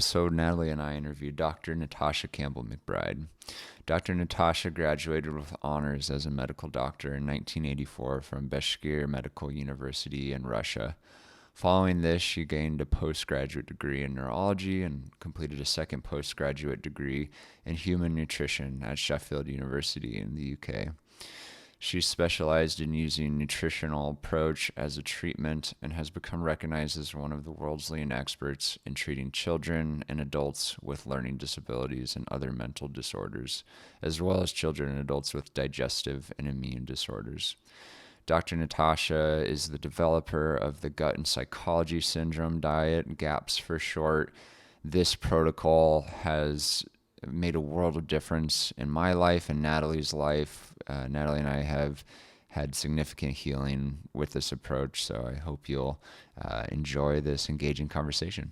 episode, Natalie and I interviewed Dr. Natasha Campbell-McBride. Dr. Natasha graduated with honors as a medical doctor in 1984 from Bashkir Medical University in Russia. Following this, she gained a postgraduate degree in neurology and completed a second postgraduate degree in human nutrition at Sheffield University in the UK. She specialized in using nutritional approach as a treatment and has become recognized as one of the world's leading experts in treating children and adults with learning disabilities and other mental disorders, as well as children and adults with digestive and immune disorders. Dr. Natasha is the developer of the Gut and Psychology Syndrome diet, GAPS for short. This protocol has made a world of difference in my life and Natalie's life. Natalie and I have had significant healing with this approach, so I hope you'll enjoy this engaging conversation.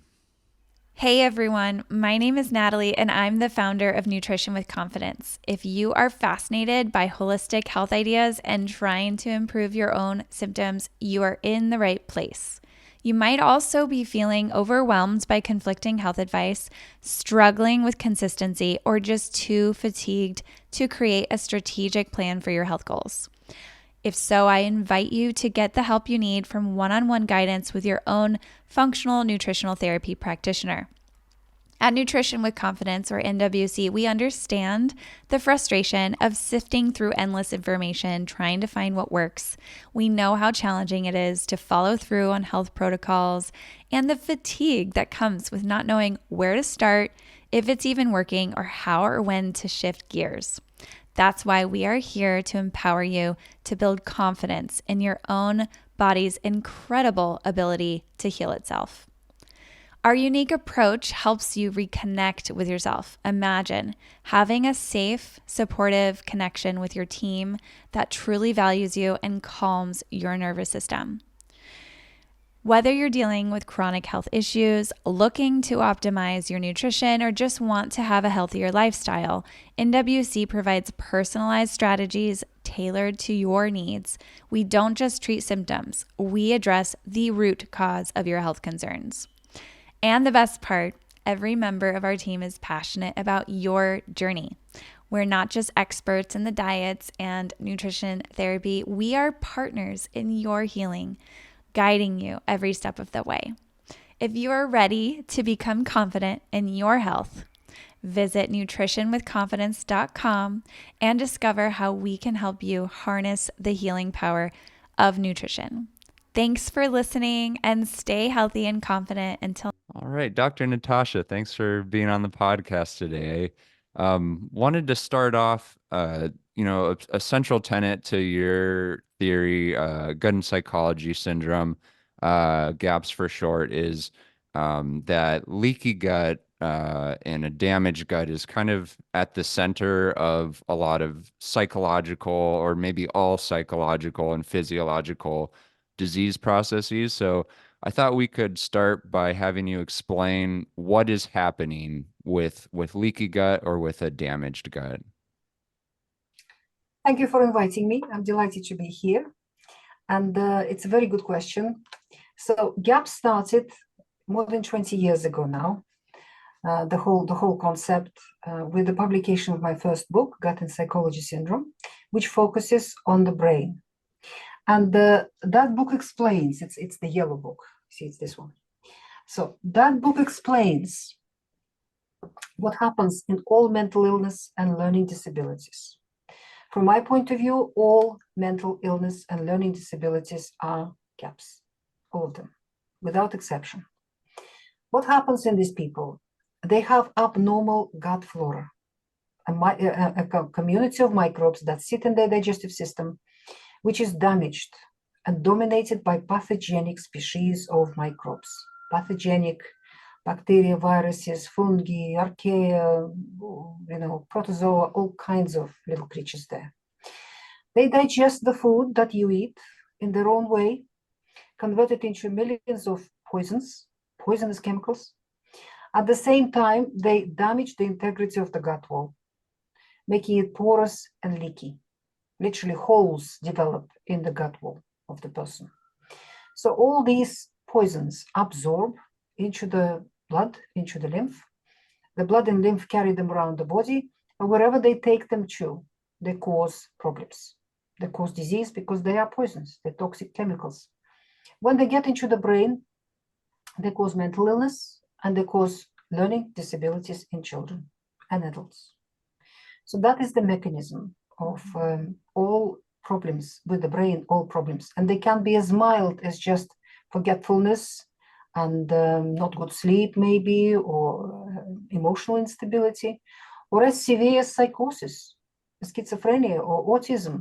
Hey everyone, my name is Natalie and I'm the founder of Nutrition with Confidence. If you are fascinated by holistic health ideas and trying to improve your own symptoms, you are in the right place. You might also be feeling overwhelmed by conflicting health advice, struggling with consistency, or just too fatigued to create a strategic plan for your health goals. If so, I invite you to get the help you need from one-on-one guidance with your own functional nutritional therapy practitioner. At Nutrition with Confidence, or NWC, we understand the frustration of sifting through endless information, trying to find what works. We know how challenging it is to follow through on health protocols and the fatigue that comes with not knowing where to start, if it's even working, or how or when to shift gears. That's why we are here to empower you to build confidence in your own body's incredible ability to heal itself. Our unique approach helps you reconnect with yourself. Imagine having a safe, supportive connection with your team that truly values you and calms your nervous system. Whether you're dealing with chronic health issues, looking to optimize your nutrition, or just want to have a healthier lifestyle, NWC provides personalized strategies tailored to your needs. We don't just treat symptoms, we address the root cause of your health concerns. And the best part, every member of our team is passionate about your journey. We're not just experts in the diets and nutrition therapy, we are partners in your healing, guiding you every step of the way. If you are ready to become confident in your health, visit nutritionwithconfidence.com and discover how we can help you harness the healing power of nutrition. Thanks for listening and stay healthy and confident until. All right, Dr. Natasha, thanks for being on the podcast today. Wanted to start off, a central tenet to your theory, gut and psychology syndrome, GAPS for short, is that leaky gut and a damaged gut is kind of at the center of a lot of psychological, or maybe all psychological and physiological disease processes. So I thought we could start by having you explain what is happening with leaky gut or with a damaged gut. Thank you for inviting me. I'm delighted to be here. And it's a very good question. So GAPS started more than 20 years ago now. The whole concept with the publication of my first book, Gut and Psychology Syndrome, which focuses on the brain. And that book explains, it's the yellow book, see, it's this one. So that book explains what happens in all mental illness and learning disabilities. From my point of view, all mental illness and learning disabilities are GAPS, all of them, without exception. What happens in these people? They have abnormal gut flora, a community of microbes that sit in their digestive system, which is damaged and dominated by pathogenic species of microbes, pathogenic bacteria, viruses, fungi, archaea, protozoa, all kinds of little creatures there. They digest the food that you eat in their own way, convert it into millions of poisonous chemicals. At the same time, they damage the integrity of the gut wall, making it porous and leaky. Literally holes develop in the gut wall of the person. So all these poisons absorb into the blood into the lymph. The blood and lymph carry them around the body, and wherever they take them to, they cause problems. They cause disease because they are poisons, they're toxic chemicals. When they get into the brain, they cause mental illness and they cause learning disabilities in children and adults. So that is the mechanism of all problems with the brain, all problems. And they can be as mild as just forgetfulness and not good sleep maybe, or emotional instability, or as severe as psychosis, schizophrenia, or autism,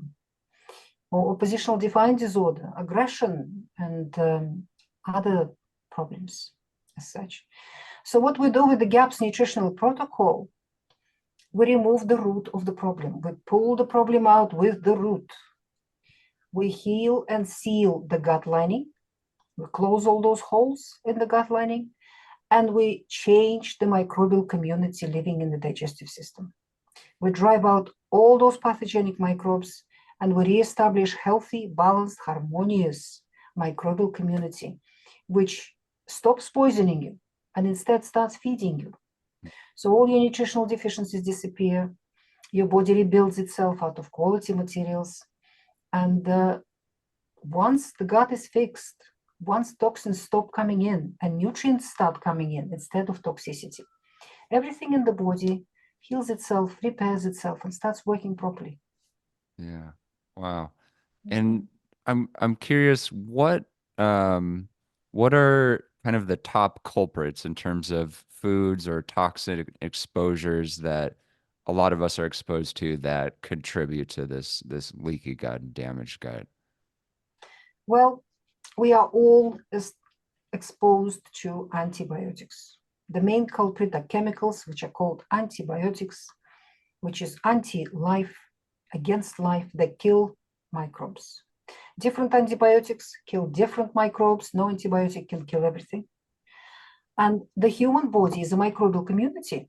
or oppositional defiant disorder, aggression, and other problems as such. So what we do with the GAPS Nutritional Protocol, we remove the root of the problem. We pull the problem out with the root. We heal and seal the gut lining. We close all those holes in the gut lining, and we change the microbial community living in the digestive system. We drive out all those pathogenic microbes, and we reestablish healthy, balanced, harmonious microbial community, which stops poisoning you and instead starts feeding you. So all your nutritional deficiencies disappear, your body rebuilds itself out of quality materials, and once the gut is fixed, once toxins stop coming in and nutrients start coming in instead of toxicity, everything in the body heals itself, repairs itself, and starts working properly. Yeah. Wow. And I'm curious, what are kind of the top culprits in terms of foods or toxic exposures that a lot of us are exposed to that contribute to this leaky gut and damaged gut? Well, we are all exposed to antibiotics. The main culprit are chemicals which are called antibiotics, which is anti-life, against life, that kill microbes. Different antibiotics kill different microbes. No antibiotic can kill everything. And the human body is a microbial community.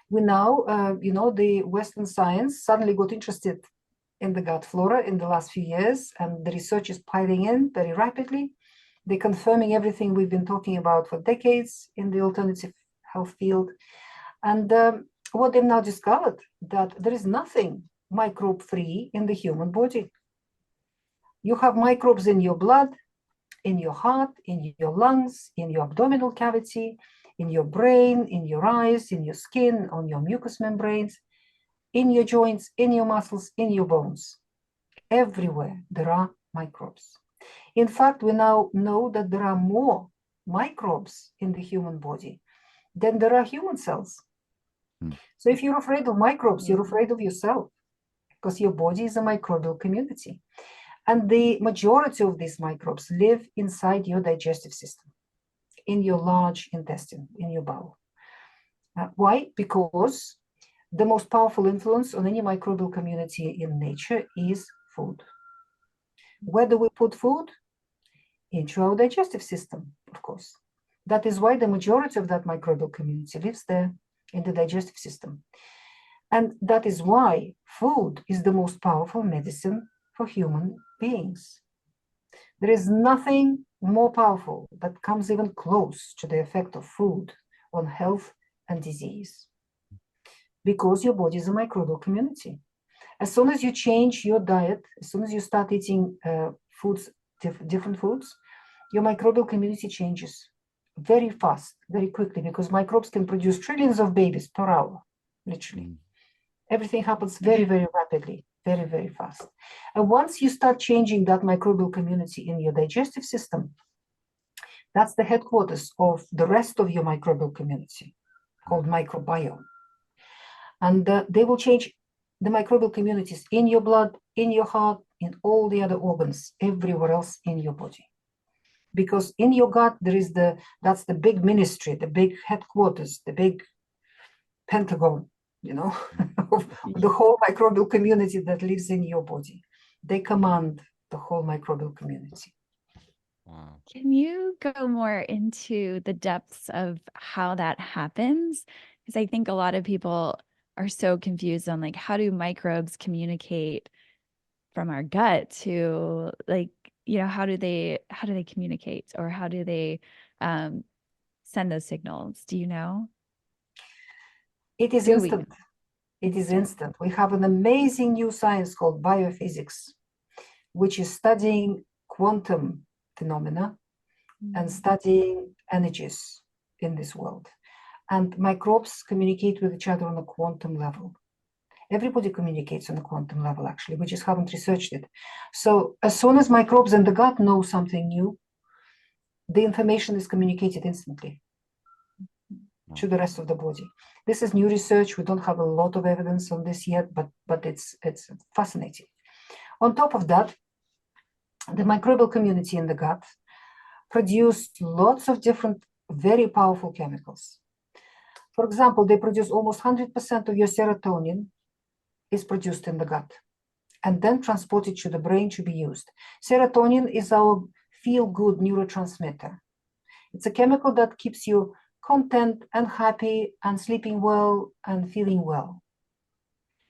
We now, the Western science suddenly got interested in the gut flora in the last few years, and the research is piling in very rapidly. They're confirming everything we've been talking about for decades in the alternative health field. And what they've now discovered, that there is nothing microbe-free in the human body. You have microbes in your blood, in your heart, in your lungs, in your abdominal cavity, in your brain, in your eyes, in your skin, on your mucous membranes, in your joints, in your muscles, in your bones. Everywhere there are microbes. In fact, we now know that there are more microbes in the human body than there are human cells. So if you're afraid of microbes, you're afraid of yourself, because your body is a microbial community. And the majority of these microbes live inside your digestive system, in your large intestine, in your bowel. Why? Because the most powerful influence on any microbial community in nature is food. Where do we put food? Into our digestive system, of course. That is why the majority of that microbial community lives there, in the digestive system. And that is why food is the most powerful medicine for human beings. There is nothing more powerful that comes even close to the effect of food on health and disease, because your body is a microbial community. As soon as you change your diet, as soon as you start eating different foods, your microbial community changes very fast, very quickly, because microbes can produce trillions of babies per hour, literally. Everything happens very, very rapidly, very, very fast. And once you start changing that microbial community in your digestive system, that's the headquarters of the rest of your microbial community, called microbiome. And they will change the microbial communities in your blood, in your heart, in all the other organs, everywhere else in your body. Because in your gut, that's the big ministry, the big headquarters, the big Pentagon, of the whole microbial community that lives in your body. They command the whole microbial community. Wow. Can you go more into the depths of how that happens? Because I think a lot of people are so confused on how do microbes communicate from our gut to how do they communicate, or how do they send those signals? Do you know? It is Do we instant. know? It is instant. We have an amazing new science called biophysics, which is studying quantum phenomena and studying energies in this world. And microbes communicate with each other on a quantum level. Everybody communicates on a quantum level, actually. We just haven't researched it. So as soon as microbes in the gut know something new, the information is communicated instantly to the rest of the body. This is new research. We don't have a lot of evidence on this yet, but it's fascinating. On top of that, the microbial community in the gut produce lots of different, very powerful chemicals. For example, they produce almost 100% of your serotonin is produced in the gut and then transported to the brain to be used. Serotonin is our feel-good neurotransmitter. It's a chemical that keeps you content and happy and sleeping well and feeling well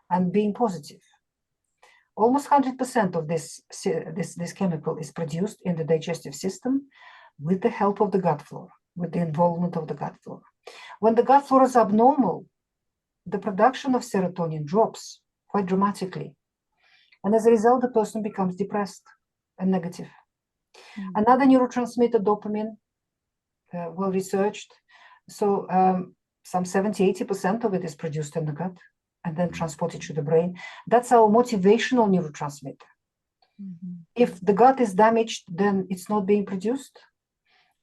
and being positive. Almost 100% of this chemical is produced in the digestive system with the help of the gut flora, with the involvement of the gut flora. When the gut flora is abnormal, the production of serotonin drops quite dramatically. And as a result, the person becomes depressed and negative. Another neurotransmitter, dopamine, well researched. So some 70-80% of it is produced in the gut and then transported to the brain. That's our motivational neurotransmitter. If the gut is damaged, then it's not being produced,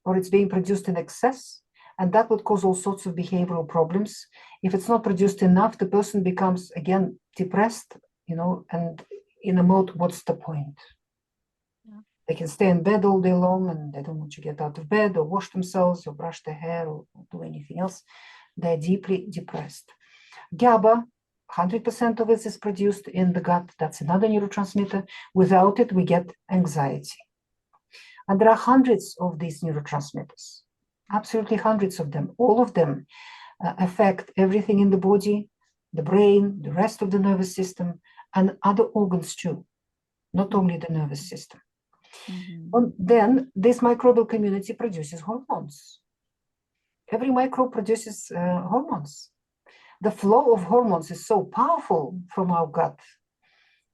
or it's being produced in excess, and that would cause all sorts of behavioral problems. If it's not produced enough, the person becomes, again, depressed, and in a mode, what's the point? They can stay in bed all day long and they don't want to get out of bed or wash themselves or brush their hair or do anything else. They're deeply depressed. GABA, 100% of it is produced in the gut. That's another neurotransmitter. Without it, we get anxiety. And there are hundreds of these neurotransmitters, absolutely hundreds of them. All of them affect everything in the body, the brain, the rest of the nervous system, and other organs too, not only the nervous system. Then this microbial community produces hormones. Every microbe produces hormones. The flow of hormones is so powerful from our gut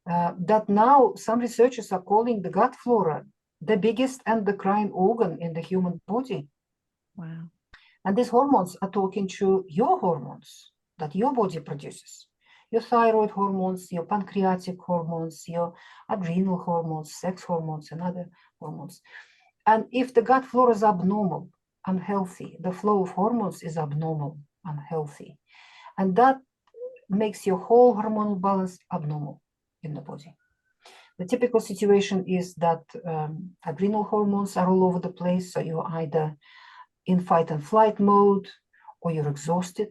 that now some researchers are calling the gut flora the biggest endocrine organ in the human body. Wow. And these hormones are talking to your hormones that your body produces. Your thyroid hormones, your pancreatic hormones, your adrenal hormones, sex hormones, and other hormones. And if the gut flora is abnormal, unhealthy, the flow of hormones is abnormal, unhealthy. And that makes your whole hormonal balance abnormal in the body. The typical situation is that adrenal hormones are all over the place. So you're either in fight and flight mode, or you're exhausted,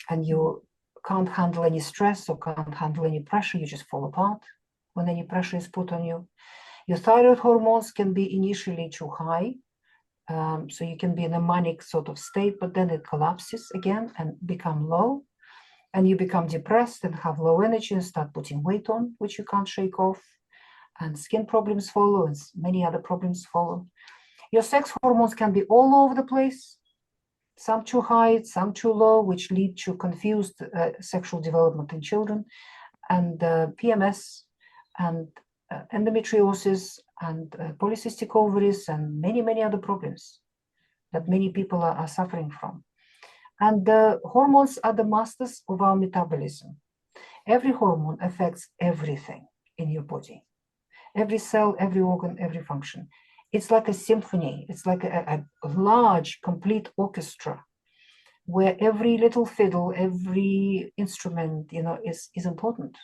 and you can't handle any stress or can't handle any pressure. You just fall apart when any pressure is put on you. Your thyroid hormones can be initially too high. So you can be in a manic sort of state, but then it collapses again and become low. And you become depressed and have low energy and start putting weight on, which you can't shake off. And skin problems follow, and many other problems follow. Your sex hormones can be all over the place. Some too high, some too low, which lead to confused sexual development in children, and PMS, and endometriosis, and polycystic ovaries, and many, many other problems that many people are suffering from. And the hormones are the masters of our metabolism. Every hormone affects everything in your body. Every cell, every organ, every function. It's like a symphony. It's like a large, complete orchestra where every little fiddle, every instrument, is important.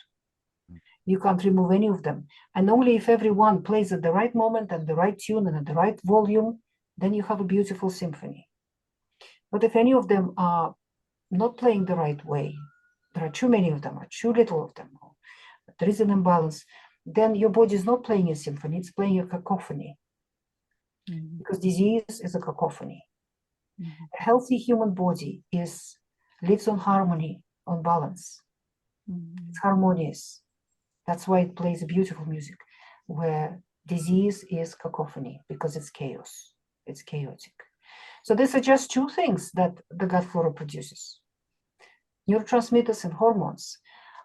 You can't remove any of them. And only if everyone plays at the right moment and the right tune and at the right volume, then you have a beautiful symphony. But if any of them are not playing the right way, there are too many of them, or too little of them, or there is an imbalance, then your body is not playing a symphony, it's playing a cacophony. Because disease is a cacophony. A healthy human body lives on harmony, on balance. It's harmonious. That's why it plays beautiful music, where disease is cacophony, because it's chaos, it's chaotic. So these are just two things that the gut flora produces: neurotransmitters and hormones.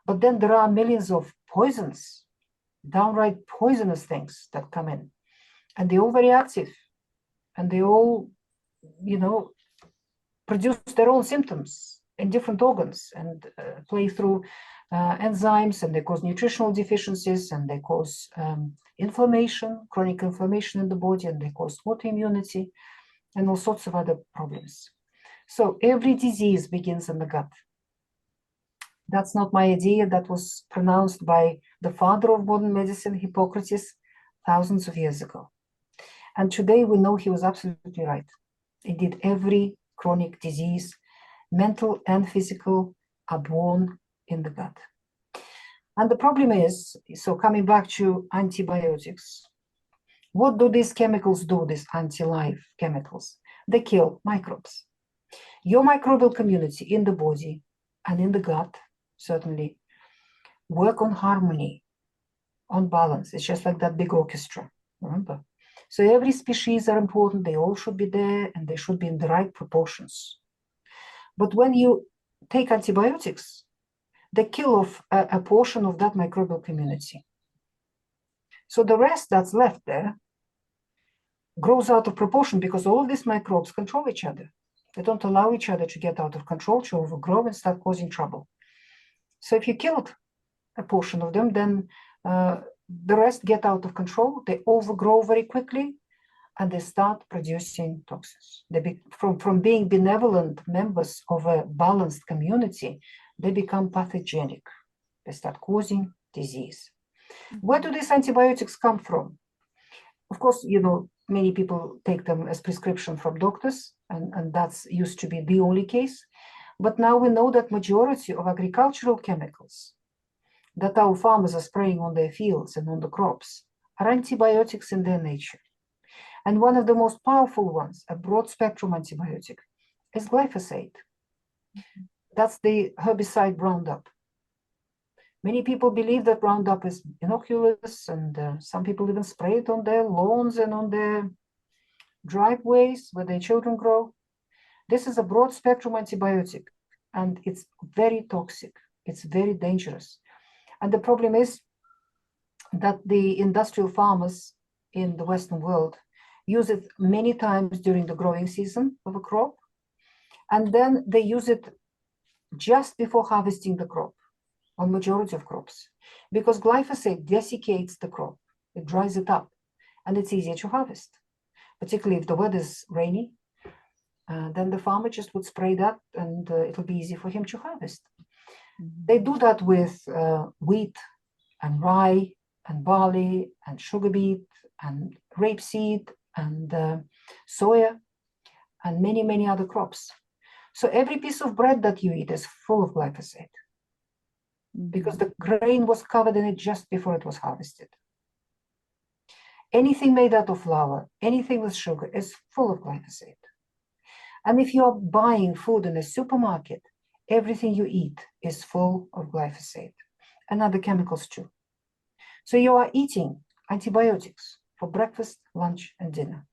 But then there are millions of poisons, downright poisonous things that come in, and they're all very active, and they all, produce their own symptoms in different organs and play through enzymes, and they cause nutritional deficiencies, and they cause inflammation, chronic inflammation in the body, and they cause autoimmunity and all sorts of other problems. So every disease begins in the gut. That's not my idea. That was pronounced by the father of modern medicine, Hippocrates, thousands of years ago. And today we know he was absolutely right. Indeed, every chronic disease, mental and physical, are born in the gut. And the problem is, so coming back to antibiotics, what do these chemicals do, these anti-life chemicals? They kill microbes. Your microbial community in the body and in the gut certainly work on harmony, on balance. It's just like that big orchestra, remember? So every species are important, they all should be there, and they should be in the right proportions. But when you take antibiotics, they kill off a portion of that microbial community. So the rest that's left there grows out of proportion, because all of these microbes control each other. They don't allow each other to get out of control, to overgrow and start causing trouble. So if you killed a portion of them, then the rest get out of control, they overgrow very quickly, and they start producing toxins. From being benevolent members of a balanced community, they become pathogenic. They start causing disease. Where do these antibiotics come from? Of course, many people take them as prescription from doctors, and that's used to be the only case. But now we know that majority of agricultural chemicals that our farmers are spraying on their fields and on the crops are antibiotics in their nature. And one of the most powerful ones, a broad-spectrum antibiotic, is glyphosate. That's the herbicide Roundup. Many people believe that Roundup is innocuous, and some people even spray it on their lawns and on their driveways where their children grow. This is a broad-spectrum antibiotic, and it's very toxic. It's very dangerous. And the problem is that the industrial farmers in the Western world use it many times during the growing season of a crop, and then they use it just before harvesting the crop on majority of crops, because glyphosate desiccates the crop, it dries it up, and it's easier to harvest, particularly if the weather is rainy. Then the farmer just would spray that, and it'll be easy for him to harvest. They do that with wheat and rye and barley and sugar beet and rapeseed and soya and many, many other crops. So every piece of bread that you eat is full of glyphosate, because the grain was covered in it just before it was harvested. Anything made out of flour, anything with sugar is full of glyphosate. And if you're buying food in a supermarket, everything you eat is full of glyphosate and other chemicals too. So you are eating antibiotics for breakfast, lunch, and dinner,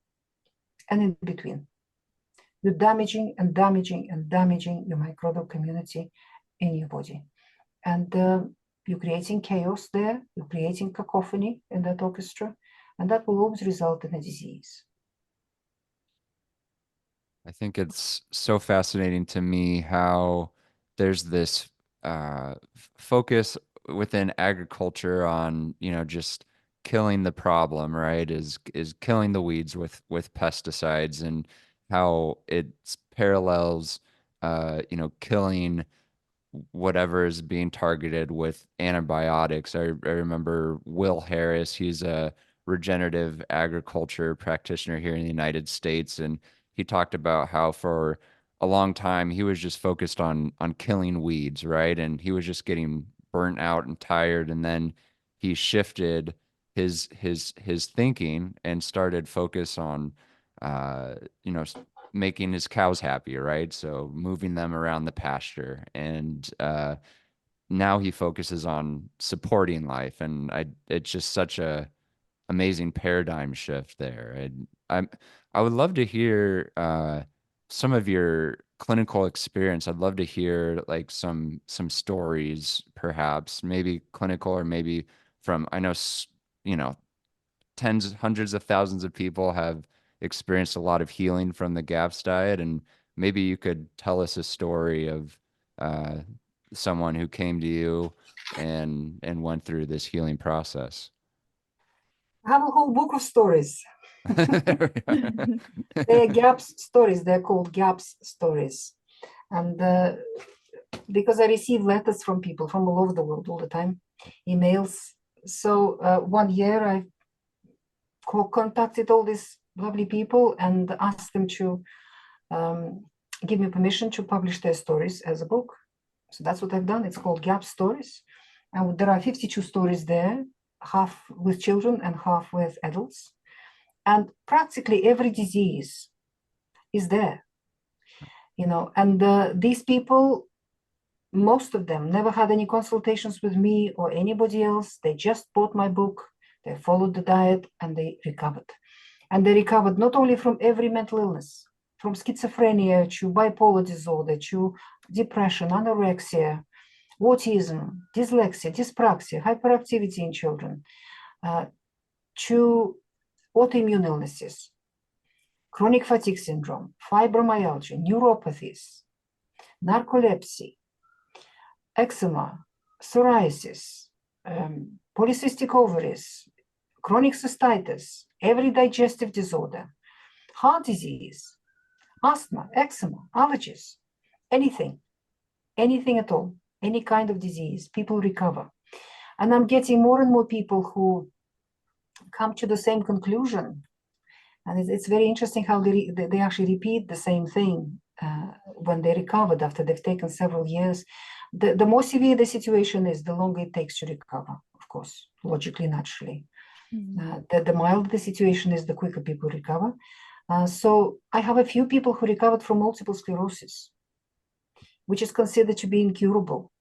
and in between. You're damaging and damaging and damaging your microbial community in your body. And you're creating chaos there, you're creating cacophony in that orchestra, and that will always result in a disease. I think it's so fascinating to me how there's this focus within agriculture on, just killing the problem, right? Is killing the weeds with pesticides, and how it parallels, killing whatever is being targeted with antibiotics. I remember Will Harris, he's a regenerative agriculture practitioner here in the United States, and he talked about how for a long time he was just focused on killing weeds, right? And he was just getting burnt out and tired, and then he shifted his thinking and started focus on you know making his cows happy, right? So moving them around the pasture, and now he focuses on supporting life, and it's just such a amazing paradigm shift there. And I would love to hear some of your clinical experience. I'd love to hear like some stories, perhaps, maybe clinical or maybe from, I know, you know, tens, hundreds of thousands of people have experienced a lot of healing from the GAPS diet, and maybe you could tell us a story of uh, someone who came to you and went through this healing process. I have a whole book of stories. There we are. They're GAPS stories. They're called GAPS stories. And because I receive letters from people from all over the world all the time, emails. So one year I contacted all these lovely people and asked them to give me permission to publish their stories as a book. So that's what I've done. It's called GAPS Stories. And there are 52 stories there, half with children and half with adults. And practically every disease is there, you know, and these people, most of them never had any consultations with me or anybody else. They just bought my book, they followed the diet, and they recovered. And they recovered not only from every mental illness, from schizophrenia to bipolar disorder to depression, anorexia, autism, dyslexia, dyspraxia, hyperactivity in children, to autoimmune illnesses, chronic fatigue syndrome, fibromyalgia, neuropathies, narcolepsy, eczema, psoriasis, polycystic ovaries, chronic cystitis, every digestive disorder, heart disease, asthma, eczema, allergies, anything at all, any kind of disease, people recover. And I'm getting more and more people who come to the same conclusion. And it's very interesting how they actually repeat the same thing when they recovered after they've taken several years. The more severe the situation is, the longer it takes to recover, of course, logically, naturally. The milder the situation is, the quicker people recover. So I have a few people who recovered from multiple sclerosis, which is considered to be incurable.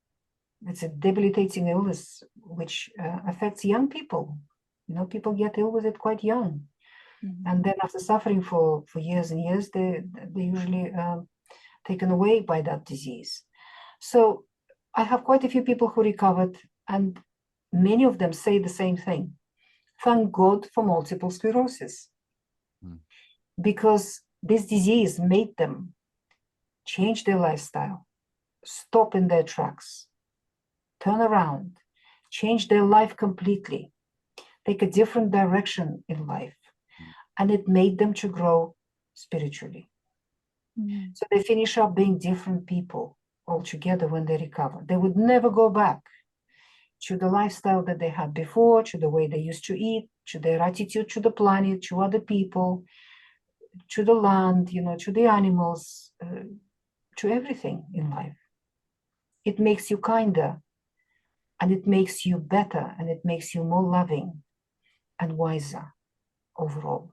It's a debilitating illness which affects young people. You know, people get ill with it quite young. And then after suffering for years and years, they're usually taken away by that disease. So I have quite a few people who recovered, and many of them say the same thing. Thank God for multiple sclerosis. Because this disease made them change their lifestyle, stop in their tracks, turn around, change their life completely, take a different direction in life. And it made them to grow spiritually. So they finish up being different people altogether when they recover. They would never go back to the lifestyle that they had before, to the way they used to eat, to their attitude to the planet, to other people, to the land, you know, to the animals, to everything in life. It makes you kinder, and it makes you better, and it makes you more loving and wiser overall.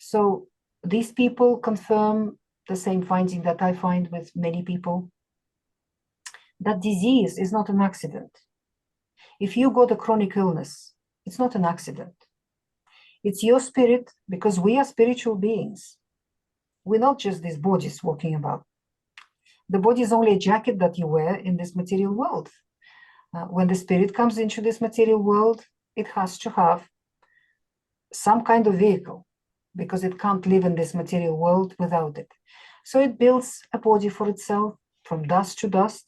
So these people confirm the same finding that I find with many people, that disease is not an accident. If you got a chronic illness, it's not an accident. It's your spirit, because we are spiritual beings. We're not just these bodies walking about. The body is only a jacket that you wear in this material world. When the spirit comes into this material world, it has to have some kind of vehicle, because it can't live in this material world without it. So it builds a body for itself from dust to dust,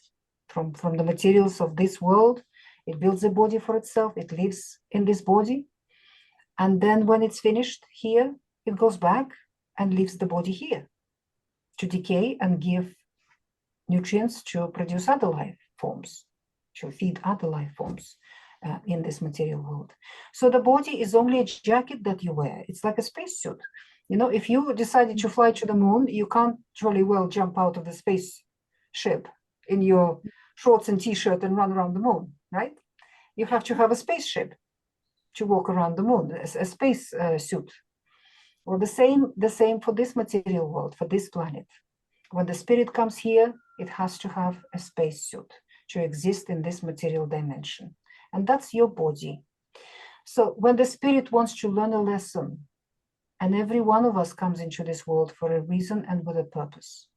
from the materials of this world. It builds a body for itself. It lives in this body. And then when it's finished here, it goes back and leaves the body here to decay and give nutrients to produce other life forms, to feed other life forms. In this material world. So the body is only a jacket that you wear. It's like a spacesuit. You know, if you decided to fly to the moon, you can't jolly well jump out of the spaceship in your shorts and t-shirt and run around the moon, right? You have to have a spaceship to walk around the moon, a space suit. Well, the same for this material world, for this planet. When the spirit comes here, it has to have a spacesuit to exist in this material dimension. And that's your body. So when the spirit wants to learn a lesson And every one of us comes into this world for a reason and with a purpose,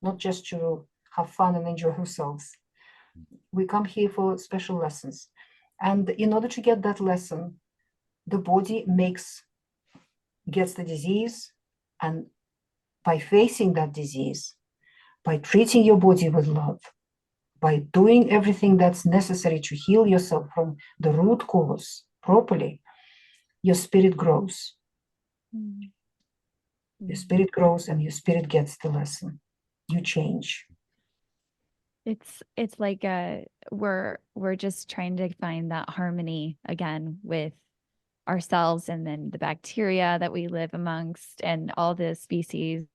not just to have fun and enjoy ourselves. We come here for special lessons. And in order to get that lesson, the body gets the disease, and by facing that disease, by treating your body with love, by doing everything that's necessary to heal yourself from the root cause properly, your spirit grows. Your spirit grows and your spirit gets the lesson. You change. It's like we're just trying to find that harmony again with ourselves and then the bacteria that we live amongst and all the species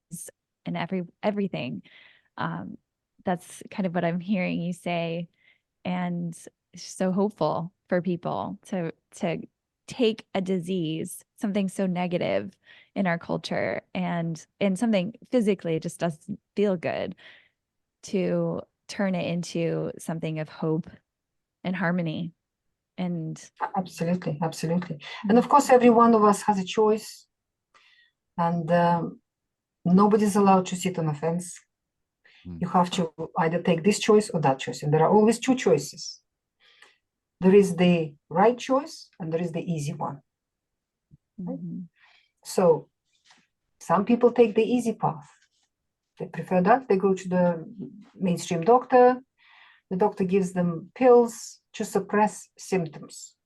and everything. That's kind of what I'm hearing you say, and so hopeful for people to take a disease, something so negative in our culture and something physically just doesn't feel good, to turn it into something of hope and harmony. And absolutely. And of course, every one of us has a choice, and nobody's allowed to sit on a fence. You have to either take this choice or that choice, and there are always two choices. There is the right choice and there is the easy one. So some people take the easy path. They prefer that. They go to the mainstream doctor. The doctor gives them pills to suppress symptoms,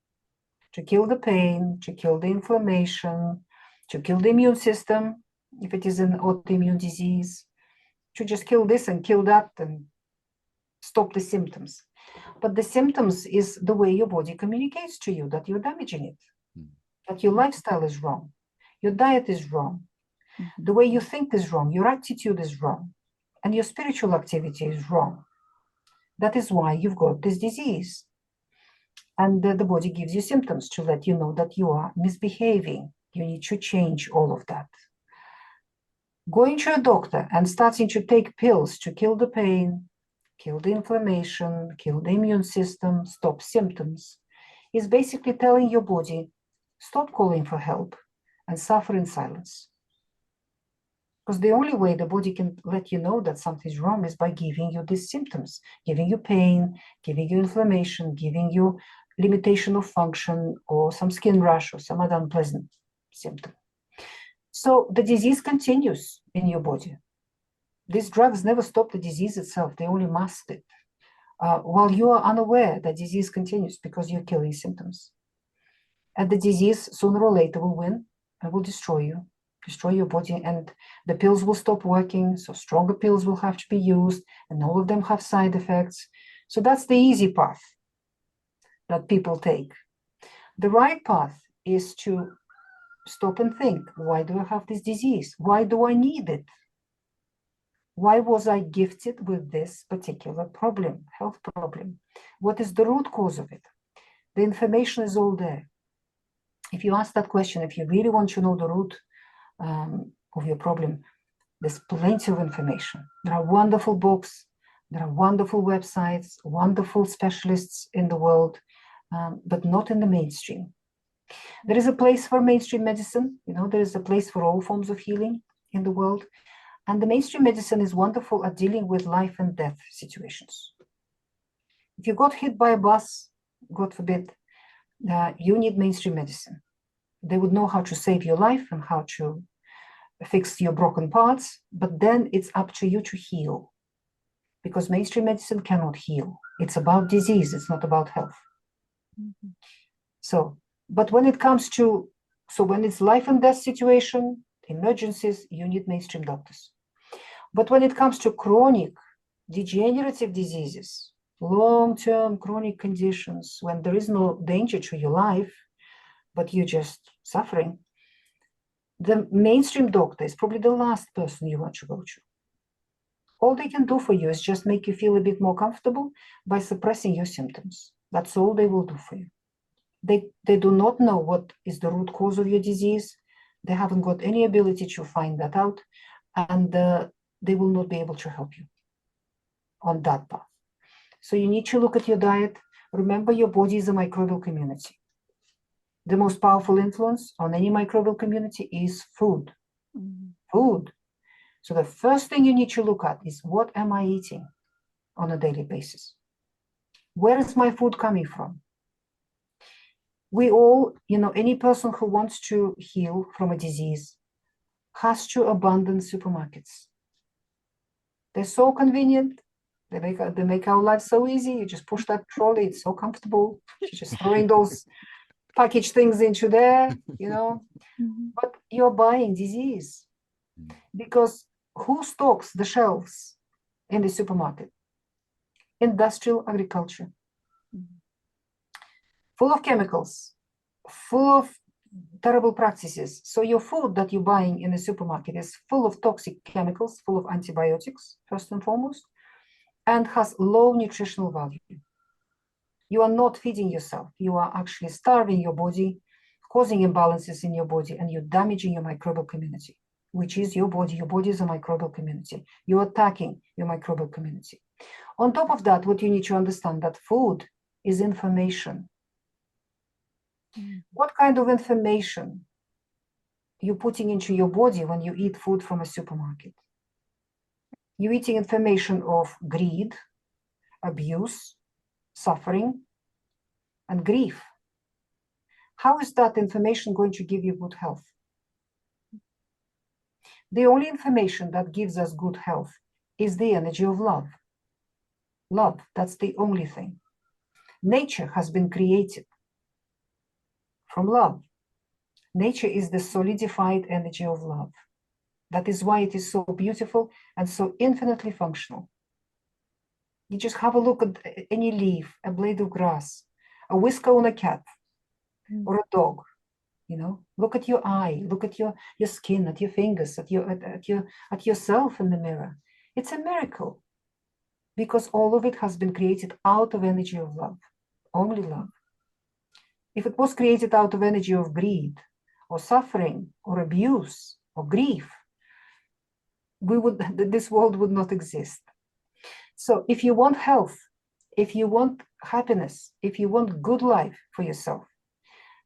to kill the pain, to kill the inflammation, to kill the immune system, if it is an autoimmune disease, to just kill this and kill that and stop the symptoms. But the symptoms is the way your body communicates to you that you're damaging it, that your lifestyle is wrong, your diet is wrong, the way you think is wrong, your attitude is wrong, and your spiritual activity is wrong. That is why you've got this disease. And the body gives you symptoms to let you know that you are misbehaving. You need to change all of that. Going to a doctor and starting to take pills to kill the pain, kill the inflammation, kill the immune system, stop symptoms, is basically telling your body, stop calling for help and suffer in silence. Because the only way the body can let you know that something's wrong is by giving you these symptoms, giving you pain, giving you inflammation, giving you limitation of function or some skin rash or some other unpleasant symptom. So the disease continues in your body. These drugs never stop the disease itself, they only mask it. While you are unaware, the disease continues because you're killing symptoms. And the disease sooner or later will win and will destroy you, destroy your body, and the pills will stop working, so stronger pills will have to be used, and all of them have side effects. So that's the easy path that people take. The right path is to stop and think, why do I have this disease? Why do I need it? Why was I gifted with this particular problem, health problem? What is the root cause of it? The information is all there. If you ask that question, if you really want to know the root of your problem, there's plenty of information. There are wonderful books, there are wonderful websites, wonderful specialists in the world, but not in the mainstream. There is a place for mainstream medicine. There is a place for all forms of healing in the world. And the mainstream medicine is wonderful at dealing with life and death situations. If you got hit by a bus, God forbid, you need mainstream medicine. They would know how to save your life and how to fix your broken parts, but then it's up to you to heal. Because mainstream medicine cannot heal. It's about disease, it's not about health. But when it comes to, when it's life and death situation, emergencies, you need mainstream doctors. But when it comes to chronic degenerative diseases, long-term chronic conditions, when there is no danger to your life, but you're just suffering, the mainstream doctor is probably the last person you want to go to. All they can do for you is just make you feel a bit more comfortable by suppressing your symptoms. That's all they will do for you. They do not know what is the root cause of your disease. They haven't got any ability to find that out, and they will not be able to help you on that path. So you need to look at your diet. Remember, your body is a microbial community. The most powerful influence on any microbial community is food. Food. So the first thing you need to look at is, what am I eating on a daily basis? Where is my food coming from? We all, any person who wants to heal from a disease has to abandon supermarkets. They're so convenient. They make our life so easy. You just push that trolley. It's so comfortable. You're just throwing those packaged things into there, But you're buying disease, because who stocks the shelves in the supermarket? Industrial agriculture. Full of chemicals, full of terrible practices. So your food that you're buying in the supermarket is full of toxic chemicals, full of antibiotics, first and foremost, and has low nutritional value. You are not feeding yourself. You are actually starving your body, causing imbalances in your body, and you're damaging your microbial community, which is your body. Your body is a microbial community. You're attacking your microbial community. On top of that, what you need to understand, that food is information. What kind of information you're putting into your body when you eat food from a supermarket? You're eating information of greed, abuse, suffering, and grief. How is that information going to give you good health? The only information that gives us good health is the energy of love. Love, that's the only thing. Nature has been created from love. Nature is the solidified energy of love. That is why it is so beautiful and so infinitely functional. You just have a look at any leaf, a blade of grass, a whisker on a cat, or a dog. Look at your eye, look at your skin, at your fingers, at yourself in the mirror. It's a miracle, because all of it has been created out of energy of love, only love. If it was created out of energy of greed, or suffering, or abuse, or grief, this world would not exist. So if you want health, if you want happiness, if you want good life for yourself,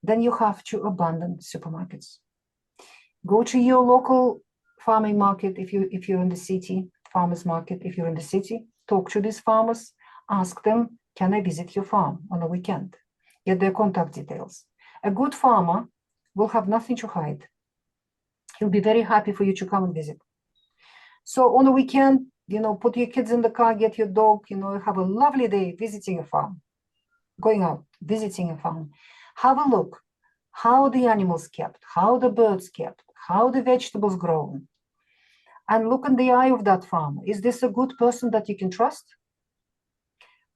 then you have to abandon supermarkets. Go to your local farming market if you're in the city, farmers market if you're in the city. Talk to these farmers, ask them, can I visit your farm on a weekend? Get their contact details. A good farmer will have nothing to hide. He'll be very happy for you to come and visit. So on a weekend, put your kids in the car, get your dog, have a lovely day visiting a farm, going out, visiting a farm. Have a look how the animals kept, how the birds kept, how the vegetables grown. And look in the eye of that farmer. Is this a good person that you can trust?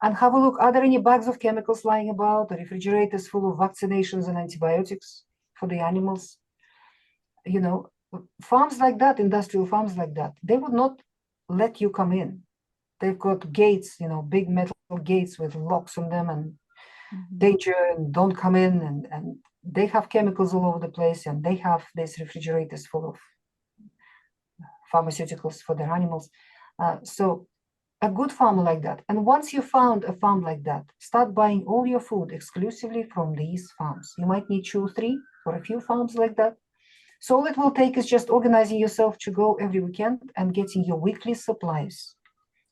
And have a look, are there any bags of chemicals lying about, or refrigerators full of vaccinations and antibiotics for the animals? Farms like that, industrial farms like that, they would not let you come in. They've got gates, big metal gates with locks on them, and danger, and don't come in, and they have chemicals all over the place, and they have these refrigerators full of pharmaceuticals for their animals. So a good farmer like that. And once you found a farm like that, start buying all your food exclusively from these farms. You might need 2 or 3 or a few farms like that. So all it will take is just organizing yourself to go every weekend and getting your weekly supplies,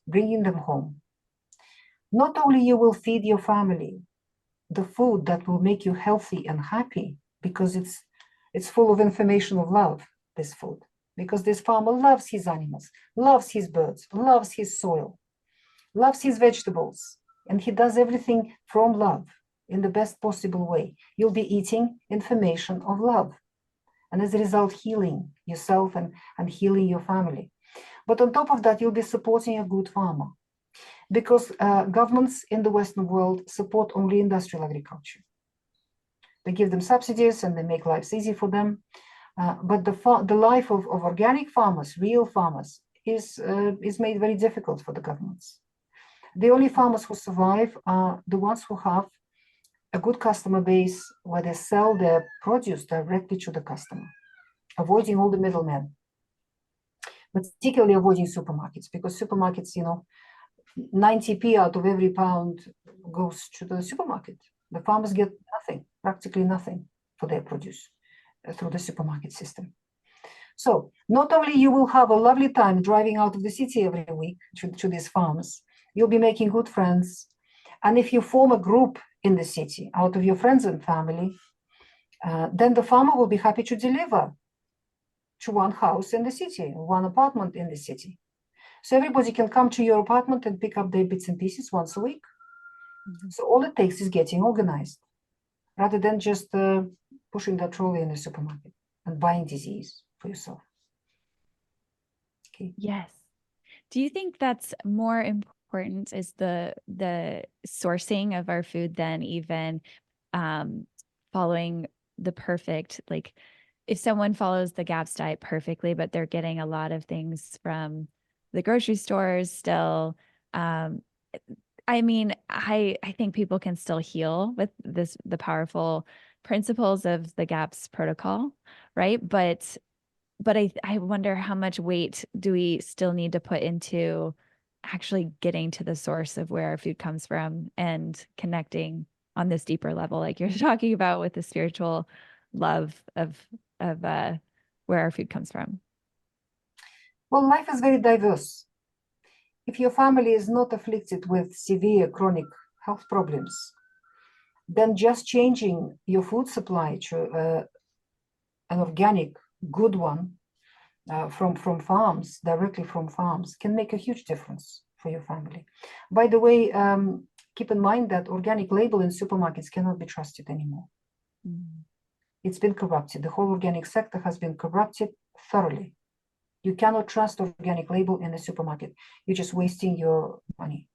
bringing them home. Not only you will feed your family the food that will make you healthy and happy, because it's full of information of love, this food, because this farmer loves his animals, loves his birds, loves his soil, loves his vegetables, and he does everything from love in the best possible way. You'll be eating information of love, and as a result, healing yourself and healing your family. But on top of that, you'll be supporting a good farmer, because governments in the Western world support only industrial agriculture. They give them subsidies and they make lives easy for them. But the life of organic farmers, real farmers, is made very difficult for the governments. The only farmers who survive are the ones who have a good customer base, where they sell their produce directly to the customer, avoiding all the middlemen, but particularly avoiding supermarkets, because supermarkets, 90p out of every pound goes to the supermarket. The farmers get nothing, practically nothing. for their produce through the supermarket system. So not only you will have a lovely time driving out of the city every week to these farms, you'll be making good friends. And if you form a group in the city out of your friends and family, then the farmer will be happy to deliver to one house in the city, one apartment in the city. So everybody can come to your apartment and pick up their bits and pieces once a week. Mm-hmm. So all it takes is getting organized, rather than just pushing that trolley in the supermarket and buying disease for yourself. Okay. Yes. Do you think that's more important, is the sourcing of our food than even following the perfect, like if someone follows the GAPS diet perfectly, but they're getting a lot of things from the grocery stores still, I mean, I think people can still heal with the powerful principles of the GAPS protocol, right? But I wonder how much weight do we still need to put into actually getting to the source of where our food comes from and connecting on this deeper level, like you're talking about with the spiritual love of where our food comes from. Well, life is very diverse. If your family is not afflicted with severe chronic health problems, then just changing your food supply to an organic, good one from farms, directly from farms, can make a huge difference for your family. By the way, keep in mind that organic label in supermarkets cannot be trusted anymore. Mm. It's been corrupted. The whole organic sector has been corrupted thoroughly. You cannot trust organic label in the supermarket. You're just wasting your money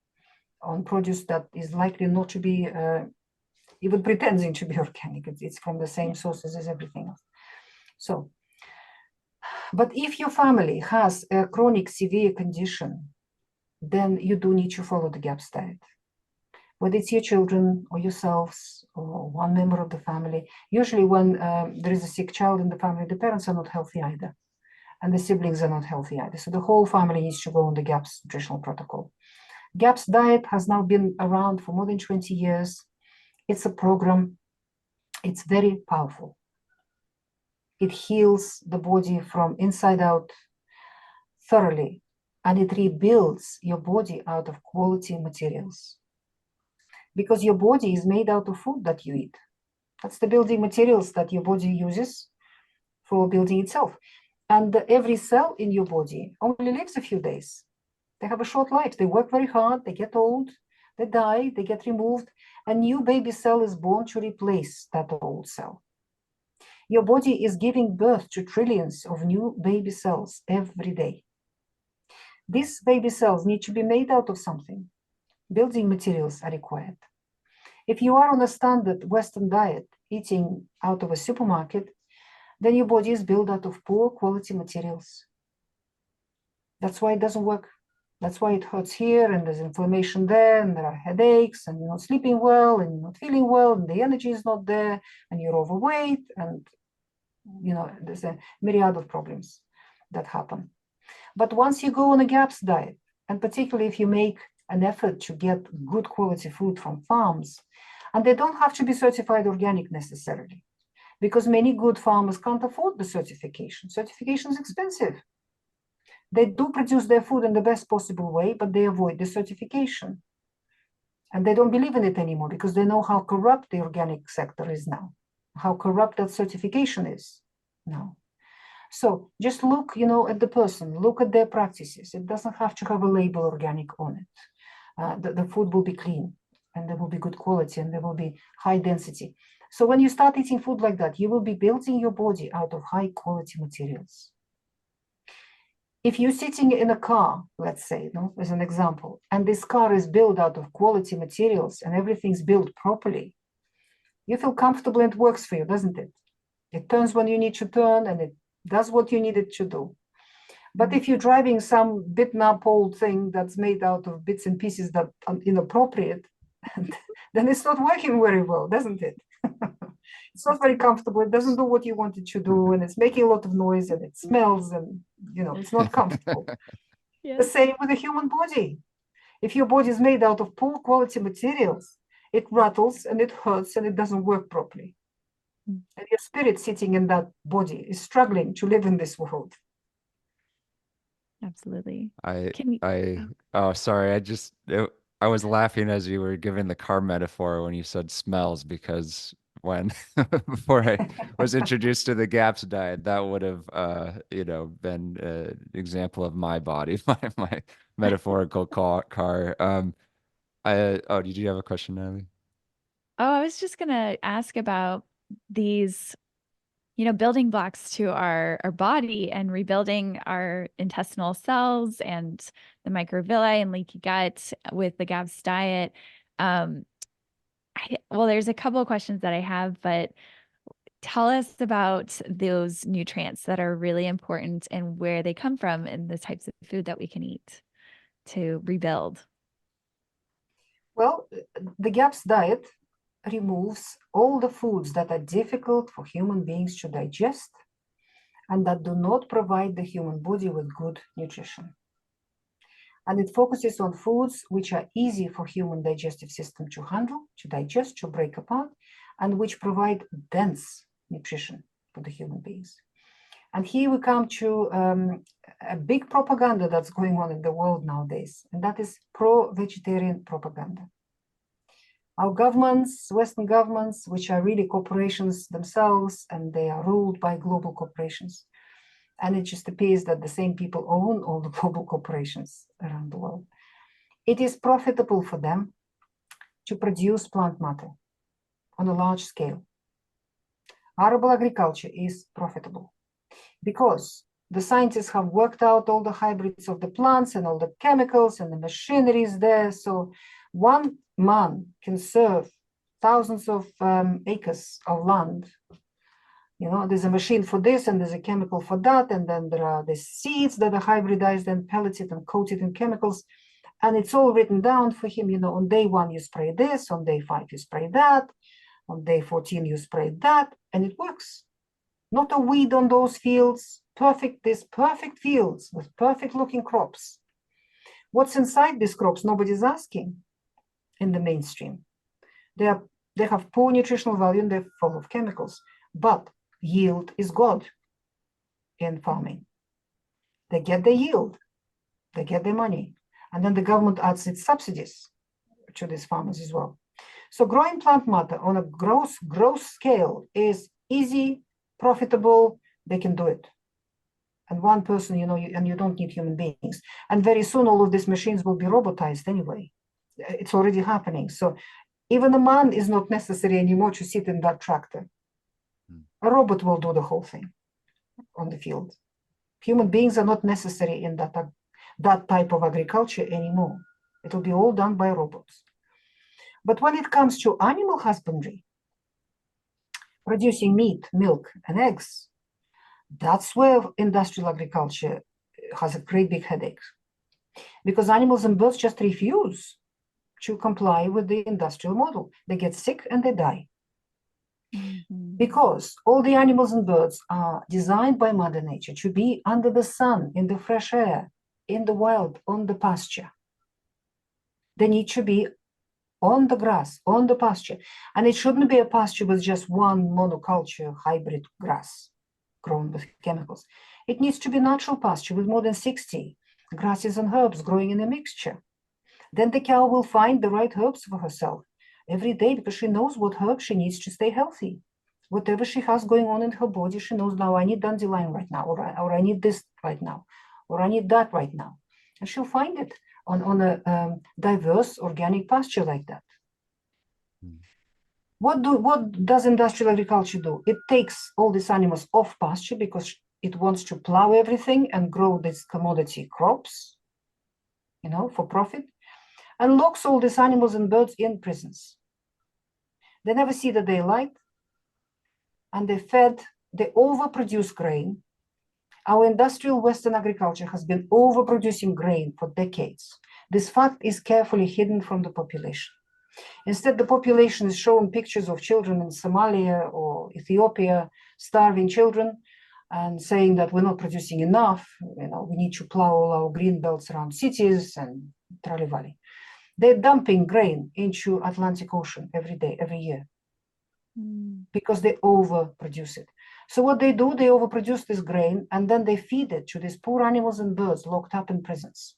on produce that is likely not to be even pretending to be organic. It's from the same sources as everything else. So, but if your family has a chronic severe condition, then you do need to follow the GAPS diet. Whether it's your children or yourselves or one member of the family. Usually when there is a sick child in the family, the parents are not healthy either, and the siblings are not healthy either. So the whole family needs to go on the GAPS Nutritional Protocol. GAPS diet has now been around for more than 20 years. It's a program. It's very powerful. It heals the body from inside out thoroughly, and it rebuilds your body out of quality materials. Because your body is made out of food that you eat. That's the building materials that your body uses for building itself. And every cell in your body only lives a few days. They have a short life. They work very hard, they get old, they die, they get removed. A new baby cell is born to replace that old cell. Your body is giving birth to trillions of new baby cells every day. These baby cells need to be made out of something. Building materials are required. If you are on a standard Western diet, eating out of a supermarket, then your body is built out of poor quality materials. That's why it doesn't work. That's why it hurts here, and there's inflammation there, and there are headaches, and you're not sleeping well, and you're not feeling well, and the energy is not there, and you're overweight, and there's a myriad of problems that happen. But once you go on a GAPS diet, and particularly if you make an effort to get good quality food from farms, and they don't have to be certified organic necessarily, because many good farmers can't afford the certification. Certification is expensive. They do produce their food in the best possible way, but they avoid the certification. And they don't believe in it anymore because they know how corrupt the organic sector is now, how corrupt that certification is now. So just look, at the person, look at their practices. It doesn't have to have a label organic on it. The food will be clean, and there will be good quality, and there will be high density. So when you start eating food like that, you will be building your body out of high quality materials. If you're sitting in a car, let's say, as an example, and this car is built out of quality materials and everything's built properly, you feel comfortable and it works for you, doesn't it? It turns when you need to turn, and it does what you need it to do. But if you're driving some beaten up old thing that's made out of bits and pieces that are inappropriate, then it's not working very well, doesn't it? It's not very comfortable. It doesn't do what you want it to do, and it's making a lot of noise, and it smells, and it's not comfortable. Yeah. The same with the human body. If your body is made out of poor quality materials, it rattles and it hurts and it doesn't work properly. Mm. And your spirit sitting in that body is struggling to live in this world. Absolutely. I Can you, I oh sorry, I was laughing as you were giving the car metaphor when you said smells because when before I was introduced to the GAPS diet, that would have been an example of my body, my metaphorical car. Did you have a question, Natalie? I was just gonna ask about these, building blocks to our body and rebuilding our intestinal cells and the microvilli and leaky gut with the GAPS diet. Um, well, there's a couple of questions that I have, but tell us about those nutrients that are really important and where they come from and the types of food that we can eat to rebuild. Well, the GAPS diet removes all the foods that are difficult for human beings to digest and that do not provide the human body with good nutrition. And it focuses on foods which are easy for human digestive system to handle, to digest, to break apart, and which provide dense nutrition for the human beings. And here we come to a big propaganda that's going on in the world nowadays, and that is pro-vegetarian propaganda. Our governments, Western governments, which are really corporations themselves, and they are ruled by global corporations. And it just appears that the same people own all the global corporations around the world. It is profitable for them to produce plant matter on a large scale. Arable agriculture is profitable because the scientists have worked out all the hybrids of the plants and all the chemicals and the machinery is there. So one man can serve thousands of acres of land. There's a machine for this and there's a chemical for that. And then there are the seeds that are hybridized and pelleted and coated in chemicals. And it's all written down for him. On day 1, you spray this. On day 5, you spray that. On day 14, you spray that. And it works. Not a weed on those fields. Perfect fields with perfect looking crops. What's inside these crops? Nobody's asking in the mainstream. They have poor nutritional value and they're full of chemicals. But yield is God in farming. They get the yield, they get their money, and then the government adds its subsidies to these farmers as well. So growing plant matter on a gross scale is easy, profitable, they can do it. And one person, and you don't need human beings. And very soon all of these machines will be robotized anyway. It's already happening. So even a man is not necessary anymore to sit in that tractor. A robot will do the whole thing on the field. Human beings are not necessary in that type of agriculture anymore. It will be all done by robots. But when it comes to animal husbandry, producing meat, milk, and eggs, that's where industrial agriculture has a great big headache. Because animals and birds just refuse to comply with the industrial model. They get sick and they die. Mm-hmm. Because all the animals and birds are designed by Mother Nature to be under the sun, in the fresh air, in the wild, on the pasture. They need to be on the grass, on the pasture. And it shouldn't be a pasture with just one monoculture hybrid grass grown with chemicals. It needs to be natural pasture with more than 60 grasses and herbs growing in a mixture. Then the cow will find the right herbs for herself every day because she knows what herb she needs to stay healthy. Whatever she has going on in her body, she knows now I need dandelion right now, or I need this right now, or I need that right now. And she'll find it on a diverse organic pasture like that. What does industrial agriculture do? It takes all these animals off pasture because it wants to plow everything and grow these commodity crops, for profit, and locks all these animals and birds in prisons. They never see the daylight, and they overproduce grain. Our industrial Western agriculture has been overproducing grain for decades. This fact is carefully hidden from the population. Instead, the population is shown pictures of children in Somalia or Ethiopia, starving children, and saying that we're not producing enough, we need to plow all our green belts around cities and Trali-Valley. They're dumping grain into Atlantic Ocean every day, every year. because they overproduce it. So what they do, they overproduce this grain and then they feed it to these poor animals and birds locked up in prisons.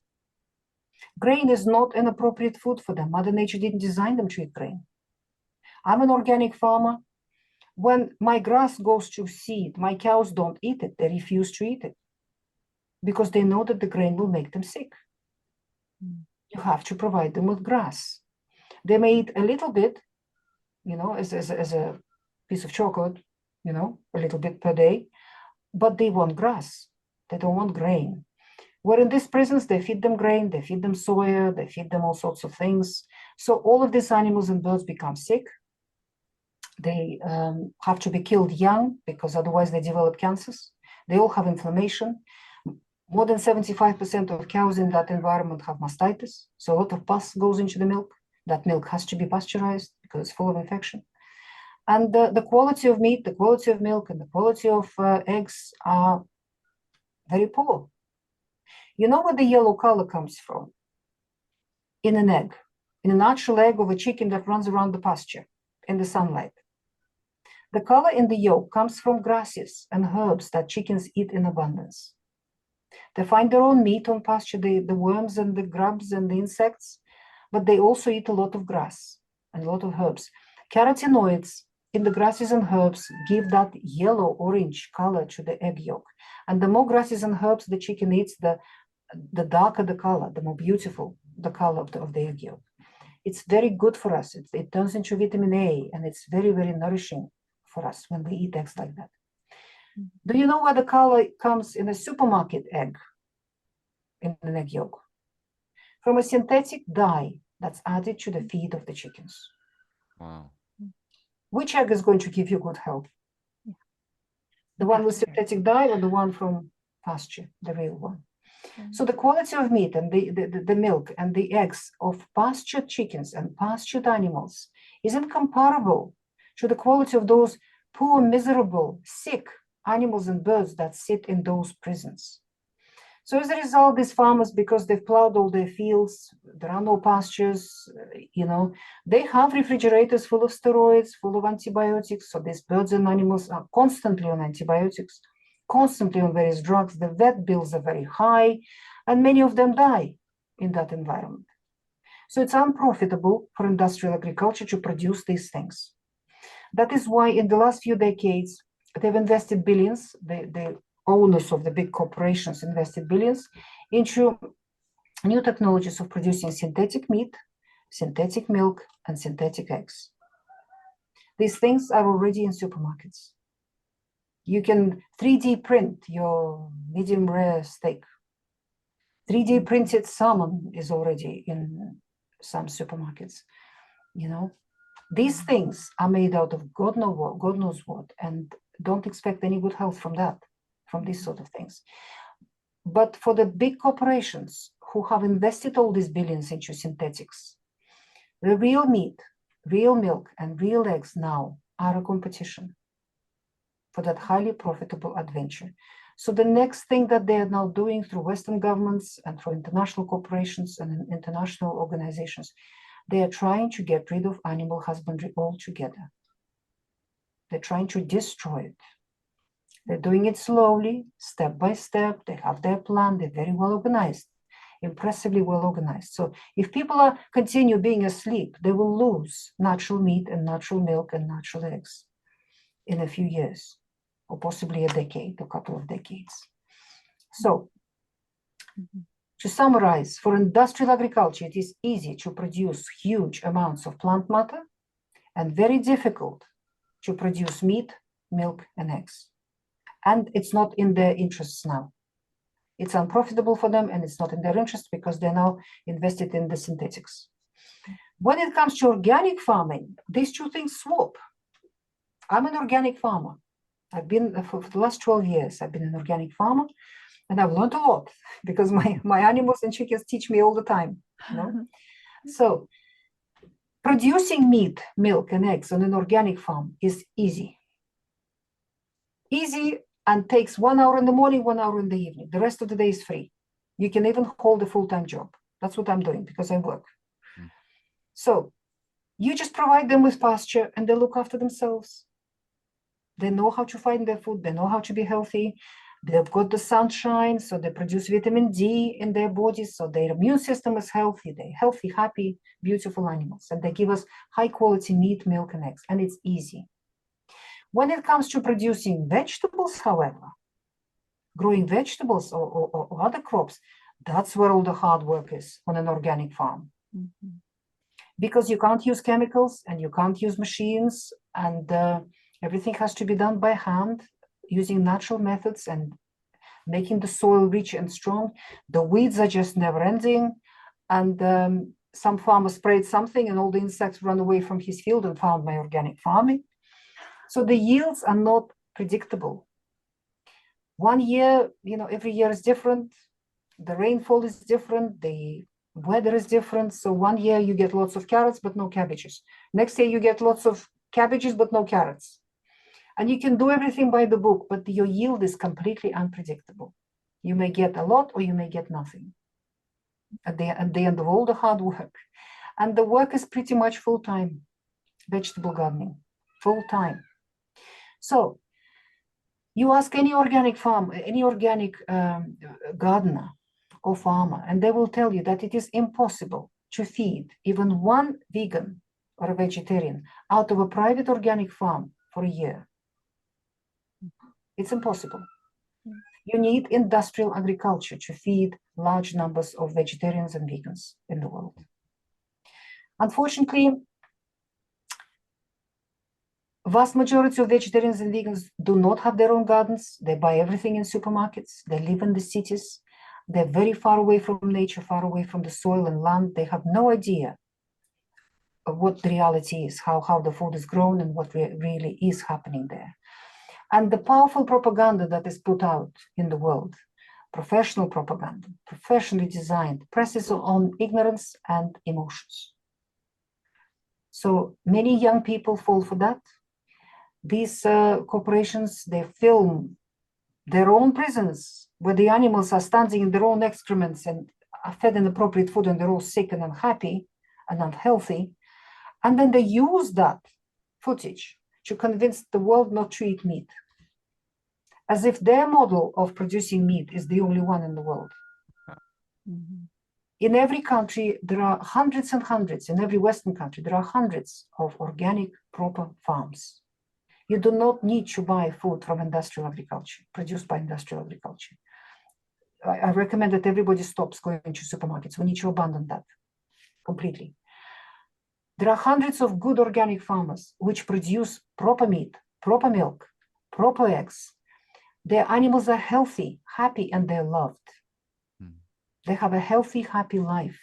Grain is not an appropriate food for them. Mother Nature didn't design them to eat grain. I'm an organic farmer. When my grass goes to seed, my cows don't eat it. They refuse to eat it because they know that the grain will make them sick. You have to provide them with grass. They may eat a little bit, as a piece of chocolate, a little bit per day, but they want grass. They don't want grain. Where in these prisons, they feed them grain, they feed them soya, they feed them all sorts of things. So all of these animals and birds become sick. They have to be killed young because otherwise they develop cancers. They all have inflammation. More than 75% of cows in that environment have mastitis. So a lot of pus goes into the milk. That milk has to be pasteurized because it's full of infection. And the quality of meat, the quality of milk, and the quality of eggs are very poor. You know where the yellow color comes from? In an egg, in a natural egg of a chicken that runs around the pasture in the sunlight. The color in the yolk comes from grasses and herbs that chickens eat in abundance. They find their own meat on pasture, the worms and the grubs and the insects, but they also eat a lot of grass and a lot of herbs. Carotenoids in the grasses and herbs give that yellow-orange color to the egg yolk. And the more grasses and herbs the chicken eats, the darker the color, the more beautiful the color of the egg yolk. It's very good for us. It turns into vitamin A, and it's very, very nourishing for us when we eat eggs like that. Do you know where the color comes in a supermarket egg, in an egg yolk? From a synthetic dye that's added to the feed of the chickens. Wow. Which egg is going to give you good health? The one with synthetic dye or the one from pasture, the real one? So the quality of meat and the milk and the eggs of pastured chickens and pastured animals isn't comparable to the quality of those poor, miserable, sick animals and birds that sit in those prisons. So as a result, these farmers, because they've plowed all their fields, there are no pastures, they have refrigerators full of steroids, full of antibiotics. So these birds and animals are constantly on antibiotics, constantly on various drugs. The vet bills are very high, and many of them die in that environment. So it's unprofitable for industrial agriculture to produce these things. That is why in the last few decades, they've invested billions, the owners of the big corporations invested billions into new technologies of producing synthetic meat, synthetic milk, and synthetic eggs. These things are already in supermarkets. You can 3D print your medium rare steak. 3D printed salmon is already in some supermarkets. These things are made out of God knows what, and don't expect any good health from that, from these sort of things. But for the big corporations who have invested all these billions into synthetics, the real meat, real milk, and real eggs now are a competition for that highly profitable adventure. So the next thing that they are now doing through Western governments and through international corporations and international organizations, they are trying to get rid of animal husbandry altogether. They're trying to destroy it. They're doing it slowly, step by step. They have their plan. They're very well organized, impressively well organized. So if people continue being asleep, they will lose natural meat and natural milk and natural eggs in a few years, or possibly a decade, a couple of decades. So to summarize, for industrial agriculture, it is easy to produce huge amounts of plant matter and very difficult to produce meat, milk, and eggs. And it's not in their interests now. It's unprofitable for them, and it's not in their interest because they're now invested in the synthetics. When it comes to organic farming, these two things swap. I'm an organic farmer. I've been, for the last 12 years, I've been an organic farmer, and I've learned a lot because my animals and chickens teach me all the time. So producing meat, milk, and eggs on an organic farm is easy. Easy and takes 1 hour in the morning, 1 hour in the evening. The rest of the day is free. You can even hold a full-time job. That's what I'm doing because I work. So You just provide them with pasture and they look after themselves. They know how to find their food. They know how to be healthy. They've got the sunshine, so they produce vitamin D in their bodies, so their immune system is healthy. They're healthy, happy, beautiful animals, and they give us high quality meat, milk, and eggs, and it's easy. When it comes to producing vegetables, however, growing vegetables or other crops, that's where all the hard work is on an organic farm. Mm-hmm. Because you can't use chemicals and you can't use machines, and everything has to be done by hand, using natural methods and making the soil rich and strong. The weeds are just never ending. And some farmer sprayed something and all the insects ran away from his field and found my organic farming. So the yields are not predictable. One year, every year is different. The rainfall is different. The weather is different. So one year you get lots of carrots, but no cabbages. Next year you get lots of cabbages, but no carrots. And you can do everything by the book, but your yield is completely unpredictable. You may get a lot or you may get nothing at the end of all the hard work. And the work is pretty much full-time, vegetable gardening, full-time. So you ask any organic gardener or farmer, and they will tell you that it is impossible to feed even one vegan or a vegetarian out of a private organic farm for a year. It's impossible. You need industrial agriculture to feed large numbers of vegetarians and vegans in the world. Unfortunately, vast majority of vegetarians and vegans do not have their own gardens. They buy everything in supermarkets. They live in the cities. They're very far away from nature, far away from the soil and land. They have no idea of what the reality is, how the food is grown and what really is happening there. And the powerful propaganda that is put out in the world, professional propaganda, professionally designed, presses on ignorance and emotions. So many young people fall for that. These corporations, they film their own prisons where the animals are standing in their own excrements and are fed inappropriate food and they're all sick and unhappy and unhealthy. And then they use that footage to convince the world not to eat meat, as if their model of producing meat is the only one in the world. Mm-hmm. In every country, there are hundreds and hundreds, in every Western country, there are hundreds of organic, proper farms. You do not need to buy food from industrial agriculture, produced by industrial agriculture. I recommend that everybody stops going to supermarkets. We need to abandon that completely. There are hundreds of good organic farmers which produce proper meat, proper milk, proper eggs. Their animals are healthy, happy, and they're loved. They have a healthy, happy life.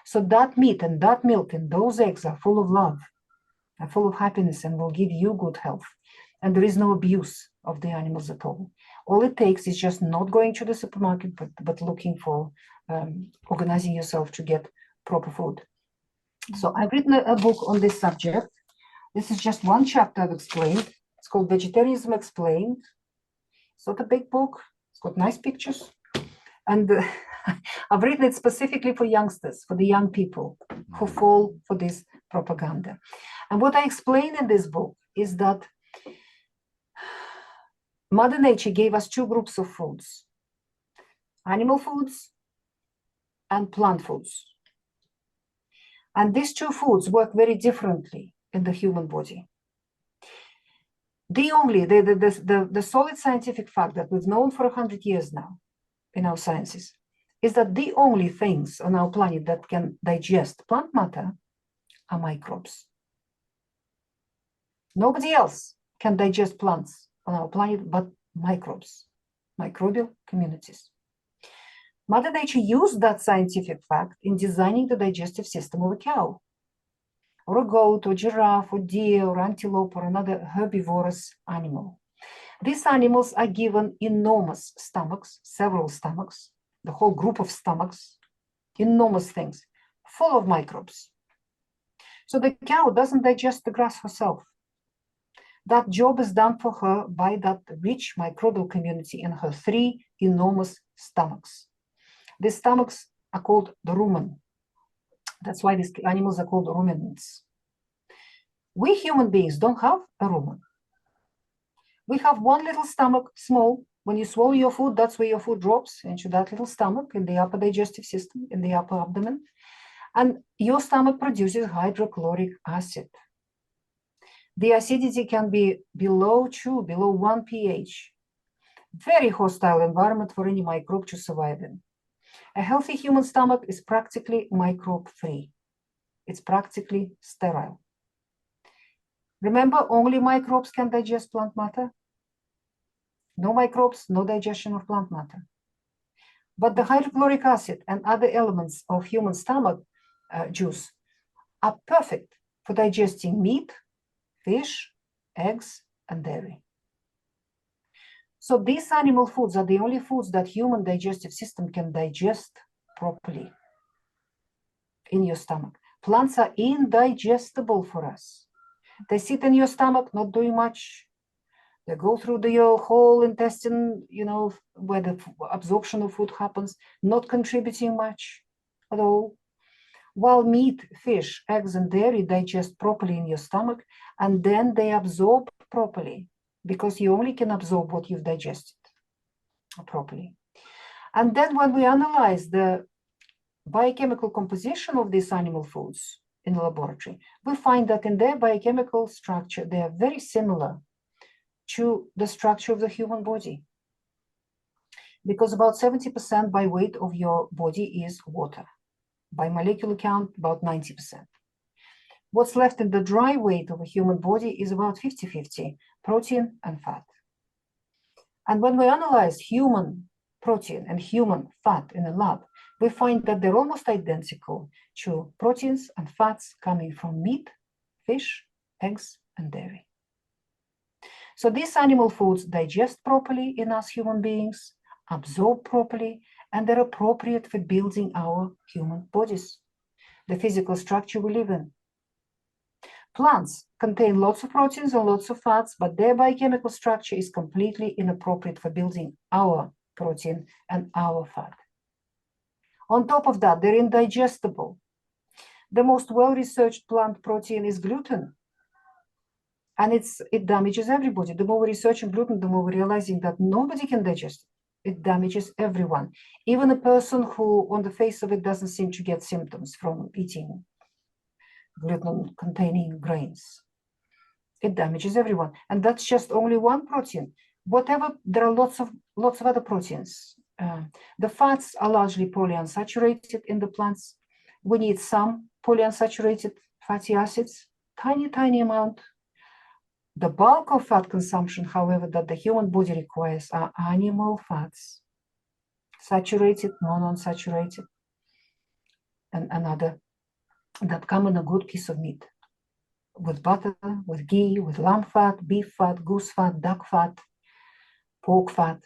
So that meat and that milk and those eggs are full of love, are full of happiness, and will give you good health. And there is no abuse of the animals at all. All it takes is just not going to the supermarket, but looking for, organizing yourself to get proper food. So I've written a book on this subject. This is just one chapter I've explained. It's called Vegetarianism Explained. It's not a big book. It's got nice pictures. And I've written it specifically for youngsters, for the young people who fall for this propaganda. And what I explain in this book is that Mother Nature gave us two groups of foods: animal foods and plant foods. And these two foods work very differently in the human body. The solid scientific fact that we've known for 100 years now in our sciences is that the only things on our planet that can digest plant matter are microbes. Nobody else can digest plants on our planet but microbes, microbial communities. Mother Nature used that scientific fact in designing the digestive system of a cow, or a goat, or giraffe, or deer, or antelope, or another herbivorous animal. These animals are given enormous stomachs, several stomachs, the whole group of stomachs, enormous things, full of microbes. So the cow doesn't digest the grass herself. That job is done for her by that rich microbial community in her three enormous stomachs. These stomachs are called the rumen. That's why these animals are called ruminants. We human beings don't have a rumen. We have one little stomach, small. When you swallow your food, that's where your food drops, into that little stomach in the upper digestive system, in the upper abdomen. And your stomach produces hydrochloric acid. The acidity can be below 2, below 1 pH. Very hostile environment for any microbe to survive in. A healthy human stomach is practically microbe-free. It's practically sterile. Remember, only microbes can digest plant matter. No microbes, no digestion of plant matter. But the hydrochloric acid and other elements of human stomach juice are perfect for digesting meat, fish, eggs, and dairy. So these animal foods are the only foods that human digestive system can digest properly in your stomach. Plants are indigestible for us. They sit in your stomach, not doing much. They go through your whole intestine, where the absorption of food happens, not contributing much at all. While meat, fish, eggs, and dairy digest properly in your stomach, and then they absorb properly, because you only can absorb what you've digested properly. And then when we analyze the biochemical composition of these animal foods in the laboratory, we find that in their biochemical structure, they are very similar to the structure of the human body. Because about 70% by weight of your body is water. By molecular count, about 90%. What's left in the dry weight of a human body is about 50-50, protein and fat. And when we analyze human protein and human fat in a lab, we find that they're almost identical to proteins and fats coming from meat, fish, eggs, and dairy. So these animal foods digest properly in us human beings, absorb properly, and they're appropriate for building our human bodies, the physical structure we live in. Plants contain lots of proteins and lots of fats, but their biochemical structure is completely inappropriate for building our protein and our fat. On top of that, they're indigestible. The most well-researched plant protein is gluten. And it damages everybody. The more we research on gluten, the more we're realizing that nobody can digest it. It damages everyone. Even a person who, on the face of it, doesn't seem to get symptoms from eating gluten-containing grains. It damages everyone. And that's just only one protein. There are lots of other proteins. The fats are largely polyunsaturated in the plants. We need some polyunsaturated fatty acids, tiny amount. The bulk of fat consumption, however, that the human body requires are animal fats, saturated, monounsaturated, and another that come in a good piece of meat, with butter, with ghee, with lamb fat, beef fat, goose fat, duck fat, pork fat.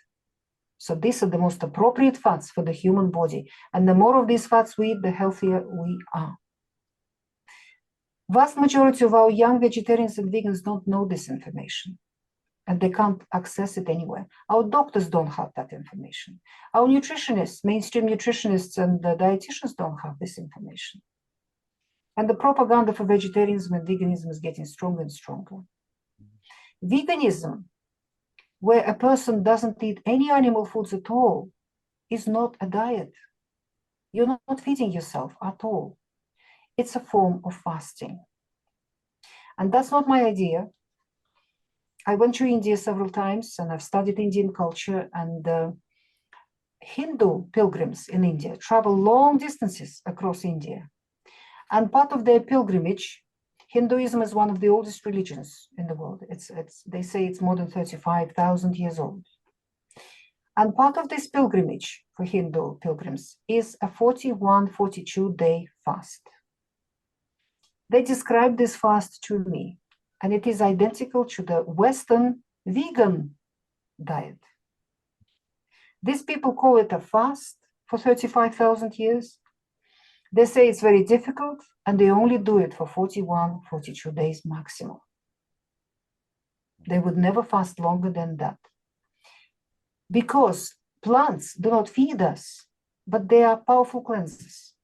So these are the most appropriate fats for the human body. And the more of these fats we eat, the healthier we are. Vast majority of our young vegetarians and vegans don't know this information, and they can't access it anywhere. Our doctors don't have that information. Our nutritionists, mainstream nutritionists and the dietitians don't have this information. And the propaganda for vegetarianism and veganism is getting stronger and stronger. Veganism, where a person doesn't eat any animal foods at all, is not a diet. You're not feeding yourself at all. It's a form of fasting. And that's not my idea. I went to India several times and I've studied Indian culture, and Hindu pilgrims in India travel long distances across India. And part of their pilgrimage, Hinduism is one of the oldest religions in the world. They say it's more than 35,000 years old. And part of this pilgrimage for Hindu pilgrims is a 42-day fast. They described this fast to me, and it is identical to the Western vegan diet. These people call it a fast for 35,000 years. They say it's very difficult, and they only do it for 42 days maximum. They would never fast longer than that. Because plants do not feed us, but they are powerful cleansers.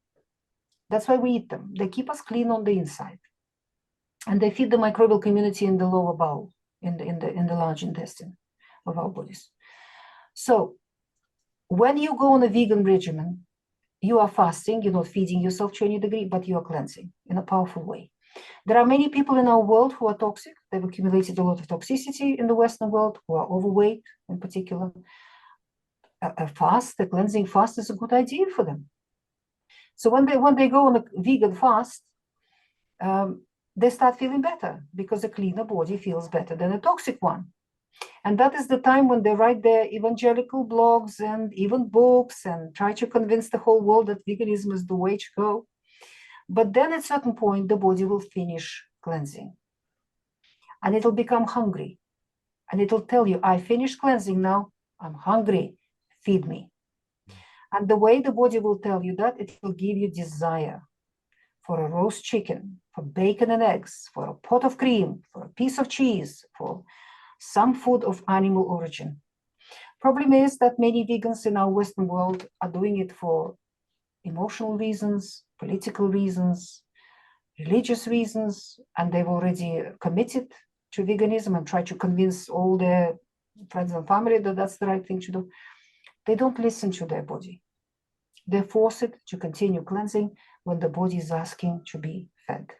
That's why we eat them. They keep us clean on the inside. And they feed the microbial community in the lower bowel, in the large intestine of our bodies. So when you go on a vegan regimen, you are fasting, you're not feeding yourself to any degree, but you are cleansing in a powerful way. There are many people in our world who are toxic. They've accumulated a lot of toxicity in the Western world, who are overweight in particular. A cleansing fast is a good idea for them. So when they go on a vegan fast, they start feeling better because a cleaner body feels better than a toxic one. And that is the time when they write their evangelical blogs and even books and try to convince the whole world that veganism is the way to go. But then at a certain point, the body will finish cleansing. And it'll become hungry. And it'll tell you, I finished cleansing now, I'm hungry, feed me. And the way the body will tell you that, it will give you desire for a roast chicken, for bacon and eggs, for a pot of cream, for a piece of cheese, for some food of animal origin. Problem is that many vegans in our Western world are doing it for emotional reasons, political reasons, religious reasons, and they've already committed to veganism and try to convince all their friends and family that that's the right thing to do. They don't listen to their body. They force it to continue cleansing when the body is asking to be fed.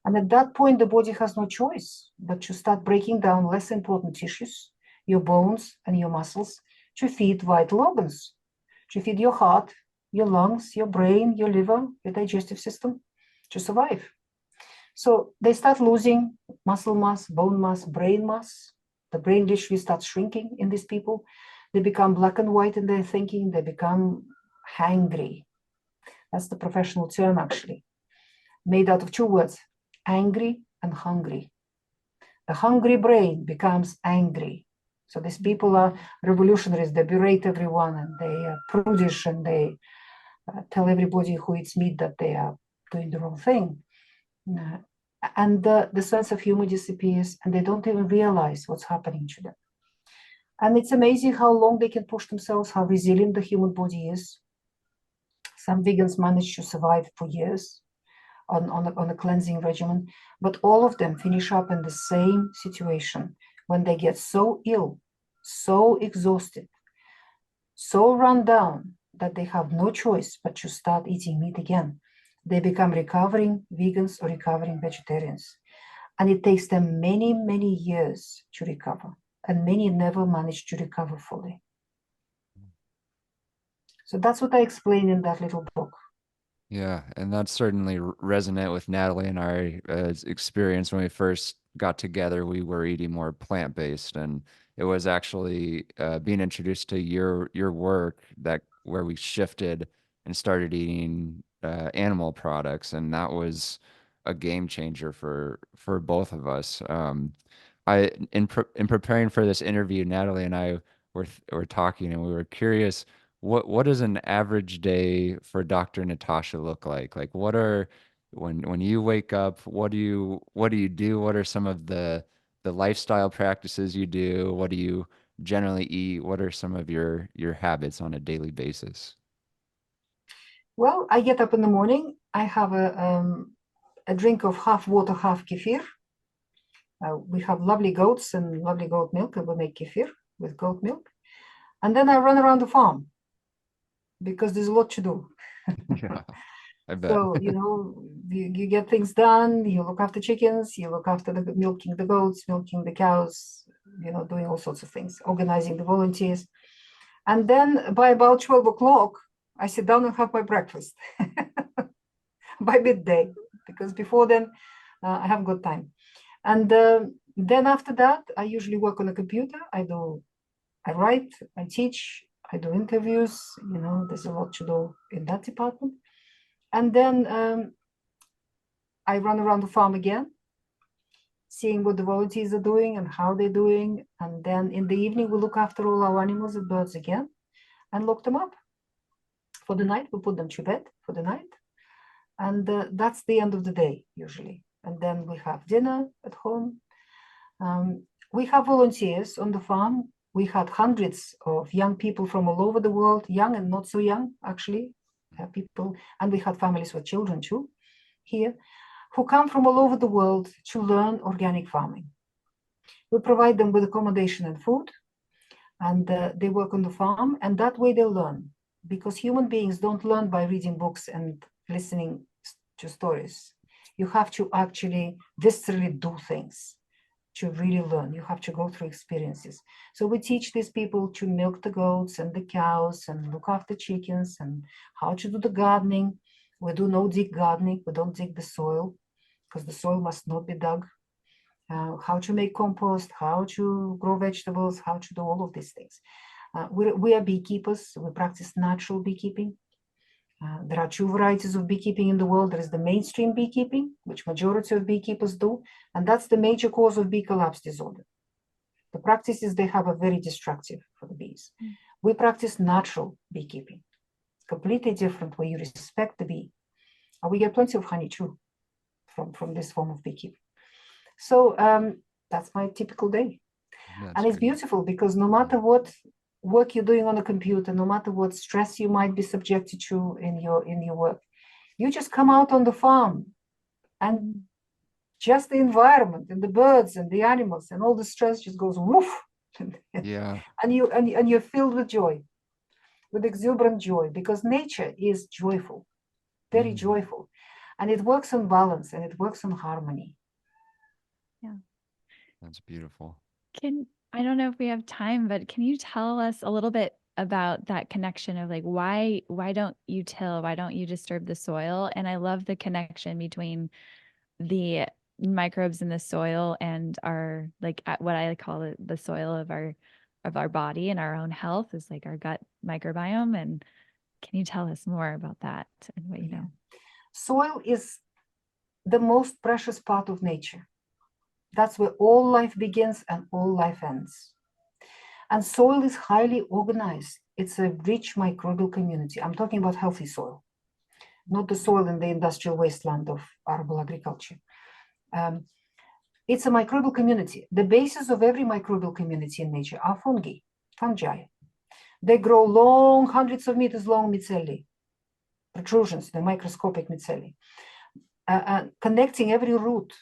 And at that point, the body has no choice but to start breaking down less important tissues, your bones and your muscles, to feed vital organs, to feed your heart, your lungs, your brain, your liver, your digestive system, to survive. So they start losing muscle mass, bone mass, brain mass. The brain literally starts shrinking in these people. They become black and white in their thinking. They become hangry. That's the professional term, actually, made out of two words, angry and hungry. The hungry brain becomes angry. So these people are revolutionaries. They berate everyone and they are prudish and they tell everybody who eats meat that they are doing the wrong thing. And the sense of humor disappears and they don't even realize what's happening to them. And it's amazing how long they can push themselves, how resilient the human body is. Some vegans manage to survive for years on a cleansing regimen, but all of them finish up in the same situation when they get so ill, so exhausted, so run down that they have no choice but to start eating meat again. They become recovering vegans or recovering vegetarians. And it takes them many, many years to recover. And many never manage to recover fully. So that's what I explain in that little book. Yeah, and that's certainly resonant with Natalie and our experience when we first got together. We were eating more plant-based, and it was actually being introduced to your work that where we shifted and started eating animal products, and that was a game changer for both of us. In preparing for this interview, Natalie and I were talking, and we were curious. What does an average day for Dr. Natasha look like? Like when you wake up, what do you do? What are some of the lifestyle practices you do? What do you generally eat? What are some of your habits on a daily basis? Well, I get up in the morning. I have a drink of half water, half kefir. We have lovely goats and lovely goat milk, and we make kefir with goat milk. And then I run around the farm because there's a lot to do. Yeah, I bet. So, you get things done, you look after chickens, you look after the milking the goats, milking the cows, doing all sorts of things, organizing the volunteers. And then by about 12 o'clock, I sit down and have my breakfast by midday, because before then I haven't got time. And then after that, I usually work on a computer. I write, I teach, I do interviews, there's a lot to do in that department. And then I run around the farm again, seeing what the volunteers are doing and how they're doing. And then in the evening, we look after all our animals and birds again and lock them up for the night. We put them to bed for the night. And that's the end of the day, usually. And then we have dinner at home. We have volunteers on the farm. We had hundreds of young people from all over the world, young and not so young, actually, people. And we had families with children too here. who come from all over the world to learn organic farming. We provide them with accommodation and food, and they work on the farm, and that way they learn. Because human beings don't learn by reading books and listening to stories. You have to actually viscerally do things to really learn. You have to go through experiences. So we teach these people to milk the goats and the cows and look after chickens and how to do the gardening. We do no-dig gardening. We don't dig the soil because the soil must not be dug. How to make compost, how to grow vegetables, how to do all of these things. We are beekeepers. We practice natural beekeeping. There are two varieties of beekeeping in the world. There is the mainstream beekeeping, which majority of beekeepers do, and that's the major cause of bee collapse disorder. The practices they have are very destructive for the bees. We practice natural beekeeping. It's completely different, where you respect the bee. And we get plenty of honey too from this form of beekeeping. So that's my typical day. And it's beautiful because no matter what work you're doing on a computer, no matter what stress you might be subjected to in your work, you just come out on the farm and just the environment and the birds and the animals and all the stress just goes woof. Yeah. and you're filled with joy, with exuberant joy, because nature is joyful, very joyful, and it works on balance and it works on harmony. Yeah, that's beautiful. I don't know if we have time, but can you tell us a little bit about that connection of like, why don't you till? Why don't you disturb the soil? And I love the connection between the microbes in the soil and our, like, what I call it, the soil of our body and our own health is like our gut microbiome. And can you tell us more about that and what you know? Soil is the most precious part of nature. That's where all life begins and all life ends. And soil is highly organized. It's a rich microbial community. I'm talking about healthy soil, not the soil in the industrial wasteland of arable agriculture. It's a microbial community. The basis of every microbial community in nature are fungi. They grow long, hundreds of meters long myceli, protrusions, the microscopic myceli, connecting every root,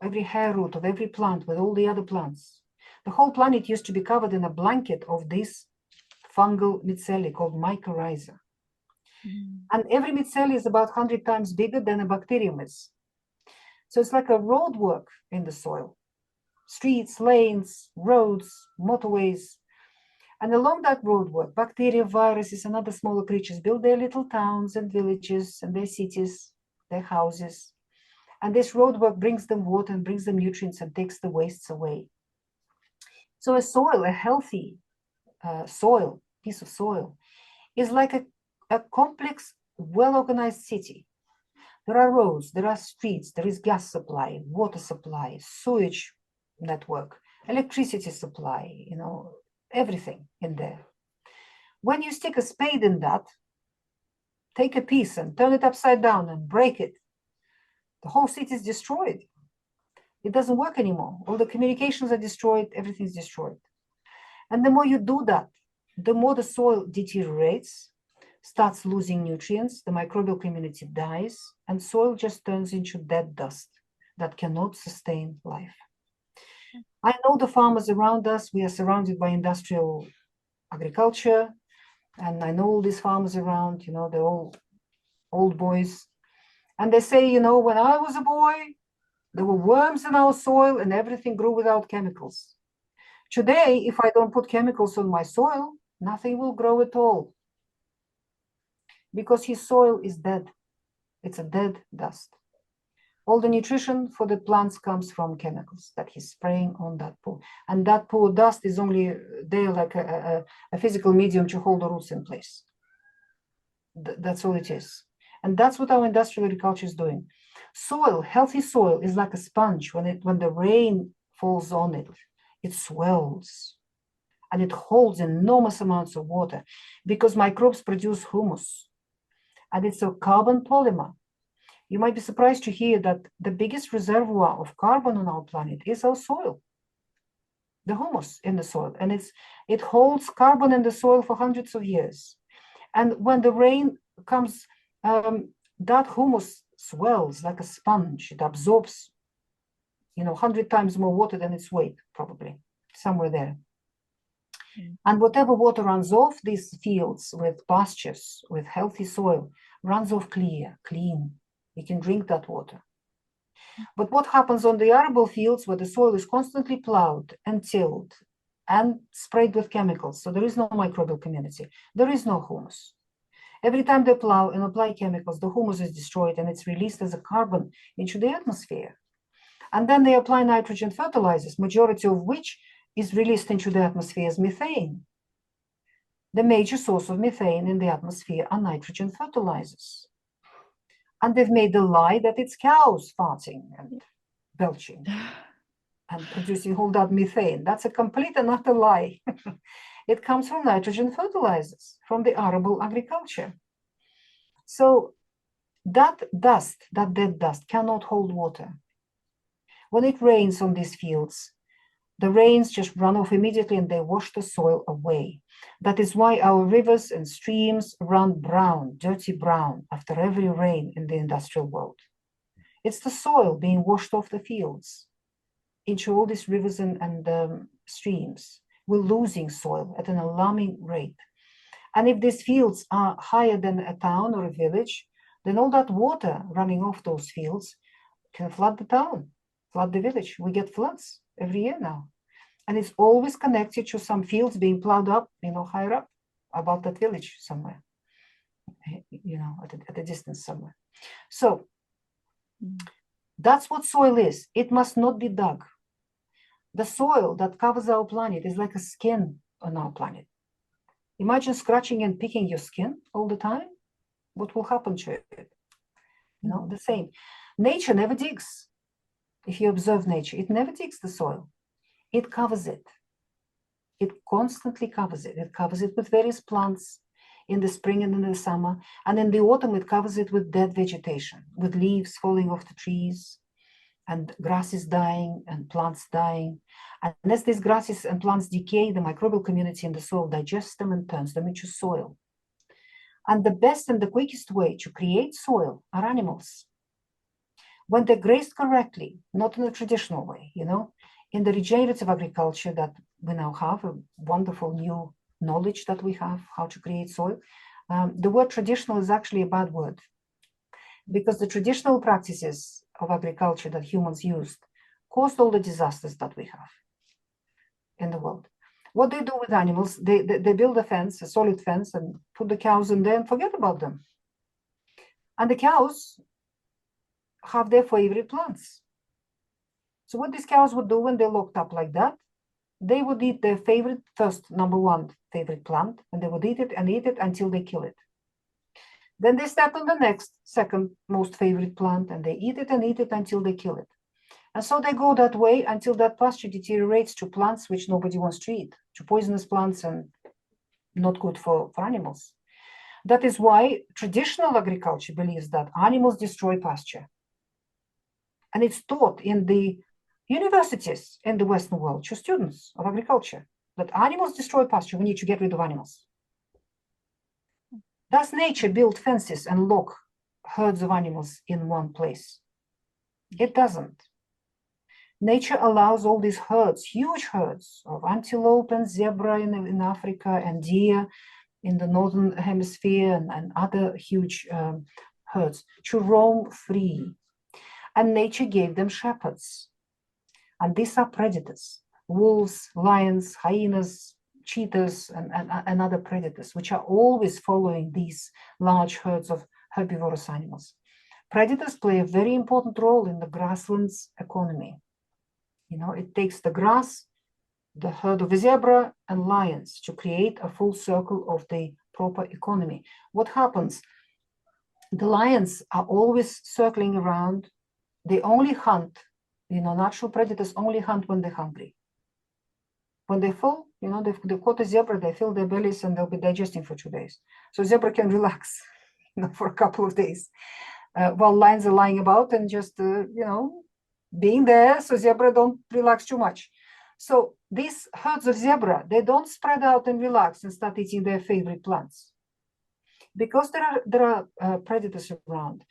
every hair root of every plant with all the other plants. The whole planet used to be covered in a blanket of this fungal myceli called mycorrhiza. And every myceli is about 100 times bigger than a bacterium is. So it's like a road work in the soil. Streets, lanes, roads, motorways. And along that road work, bacteria, viruses, and other smaller creatures build their little towns and villages and their cities, their houses. And this roadwork brings them water and brings them nutrients and takes the wastes away. So a soil, a healthy piece of soil, is like a complex, well-organized city. There are roads, there are streets, there is gas supply, water supply, sewage network, electricity supply, everything in there. When you stick a spade in that, take a piece and turn it upside down and break it, the whole city is destroyed. It doesn't work anymore. All the communications are destroyed, everything's destroyed. And the more you do that, the more the soil deteriorates, starts losing nutrients, the microbial community dies, and soil just turns into dead dust that cannot sustain life. I know the farmers around us. We are surrounded by industrial agriculture, and I know all these farmers around, they're all old boys. And they say, when I was a boy, there were worms in our soil and everything grew without chemicals. Today, if I don't put chemicals on my soil, nothing will grow at all. Because his soil is dead. It's a dead dust. All the nutrition for the plants comes from chemicals that he's spraying on that pool. And that poor dust is only there like a physical medium to hold the roots in place. That's all it is. And that's what our industrial agriculture is doing. Soil, healthy soil, is like a sponge. When the rain falls on it, it swells. And it holds enormous amounts of water because microbes produce humus. And it's a carbon polymer. You might be surprised to hear that the biggest reservoir of carbon on our planet is our soil, the humus in the soil. And it holds carbon in the soil for hundreds of years. And when the rain comes, that humus swells like a sponge. It absorbs, 100 times more water than its weight, probably, somewhere there. And whatever water runs off these fields with pastures, with healthy soil, runs off clean. You can drink that water. But what happens on the arable fields where the soil is constantly plowed and tilled and sprayed with chemicals? So there is no microbial community. There is no humus. Every time they plow and apply chemicals, the humus is destroyed and it's released as a carbon into the atmosphere. And then they apply nitrogen fertilizers, majority of which is released into the atmosphere as methane. The major source of methane in the atmosphere are nitrogen fertilizers. And they've made the lie that it's cows farting and belching and producing all that methane. That's a complete and utter lie. It comes from nitrogen fertilizers, from the arable agriculture. So that dust, that dead dust, cannot hold water. When it rains on these fields, the rains just run off immediately and they wash the soil away. That is why our rivers and streams run brown, dirty brown, after every rain in the industrial world. It's the soil being washed off the fields into all these rivers and streams. We're losing soil at an alarming rate. And if these fields are higher than a town or a village, then all that water running off those fields can flood the town, flood the village. We get floods every year now. And it's always connected to some fields being plowed up, higher up about that village somewhere, at a distance somewhere. So that's what soil is. It must not be dug. The soil that covers our planet is like a skin on our planet. Imagine scratching and picking your skin all the time. What will happen to it? The same. Nature never digs. If you observe nature, it never digs the soil. It covers it. It constantly covers it. It covers it with various plants in the spring and in the summer. And in the autumn, it covers it with dead vegetation, with leaves falling off the trees and grasses dying and plants dying. And as these grasses and plants decay, the microbial community in the soil digests them and turns them into soil. And the best and the quickest way to create soil are animals. When they're grazed correctly, not in a traditional way, in the regenerative agriculture that we now have, a wonderful new knowledge that we have how to create soil, the word traditional is actually a bad word, because the traditional practices of agriculture that humans used caused all the disasters that we have in the world. What they do with animals, they build a fence, a solid fence, and put the cows in there and forget about them. And the cows have their favorite plants. So what these cows would do when they're locked up like that, they would eat their favorite, number one favorite plant, and they would eat it until they kill it. Then they step on the next, second most favorite plant, and they eat it until they kill it. And so they go that way until that pasture deteriorates to plants which nobody wants to eat, to poisonous plants and not good for animals. That is why traditional agriculture believes that animals destroy pasture. And it's taught in the universities in the Western world to students of agriculture that animals destroy pasture. We need to get rid of animals. Does nature build fences and lock herds of animals in one place? It doesn't. Nature allows all these herds, huge herds of antelope and zebra in Africa and deer in the northern hemisphere and other huge herds to roam free. And nature gave them shepherds. And these are predators, wolves, lions, hyenas, cheetahs, and other predators, which are always following these large herds of herbivorous animals. Predators play a very important role in the grasslands economy. It takes the grass, the herd of zebra and lions to create a full circle of the proper economy. What happens? The lions are always circling around. They only hunt, natural predators only hunt when they're hungry. When they're full, they caught a zebra, they fill their bellies and they'll be digesting for 2 days. So zebra can relax, for a couple of days, while lions are lying about and just, being there, so zebra don't relax too much. So these herds of zebra, they don't spread out and relax and start eating their favorite plants. Because there are predators around,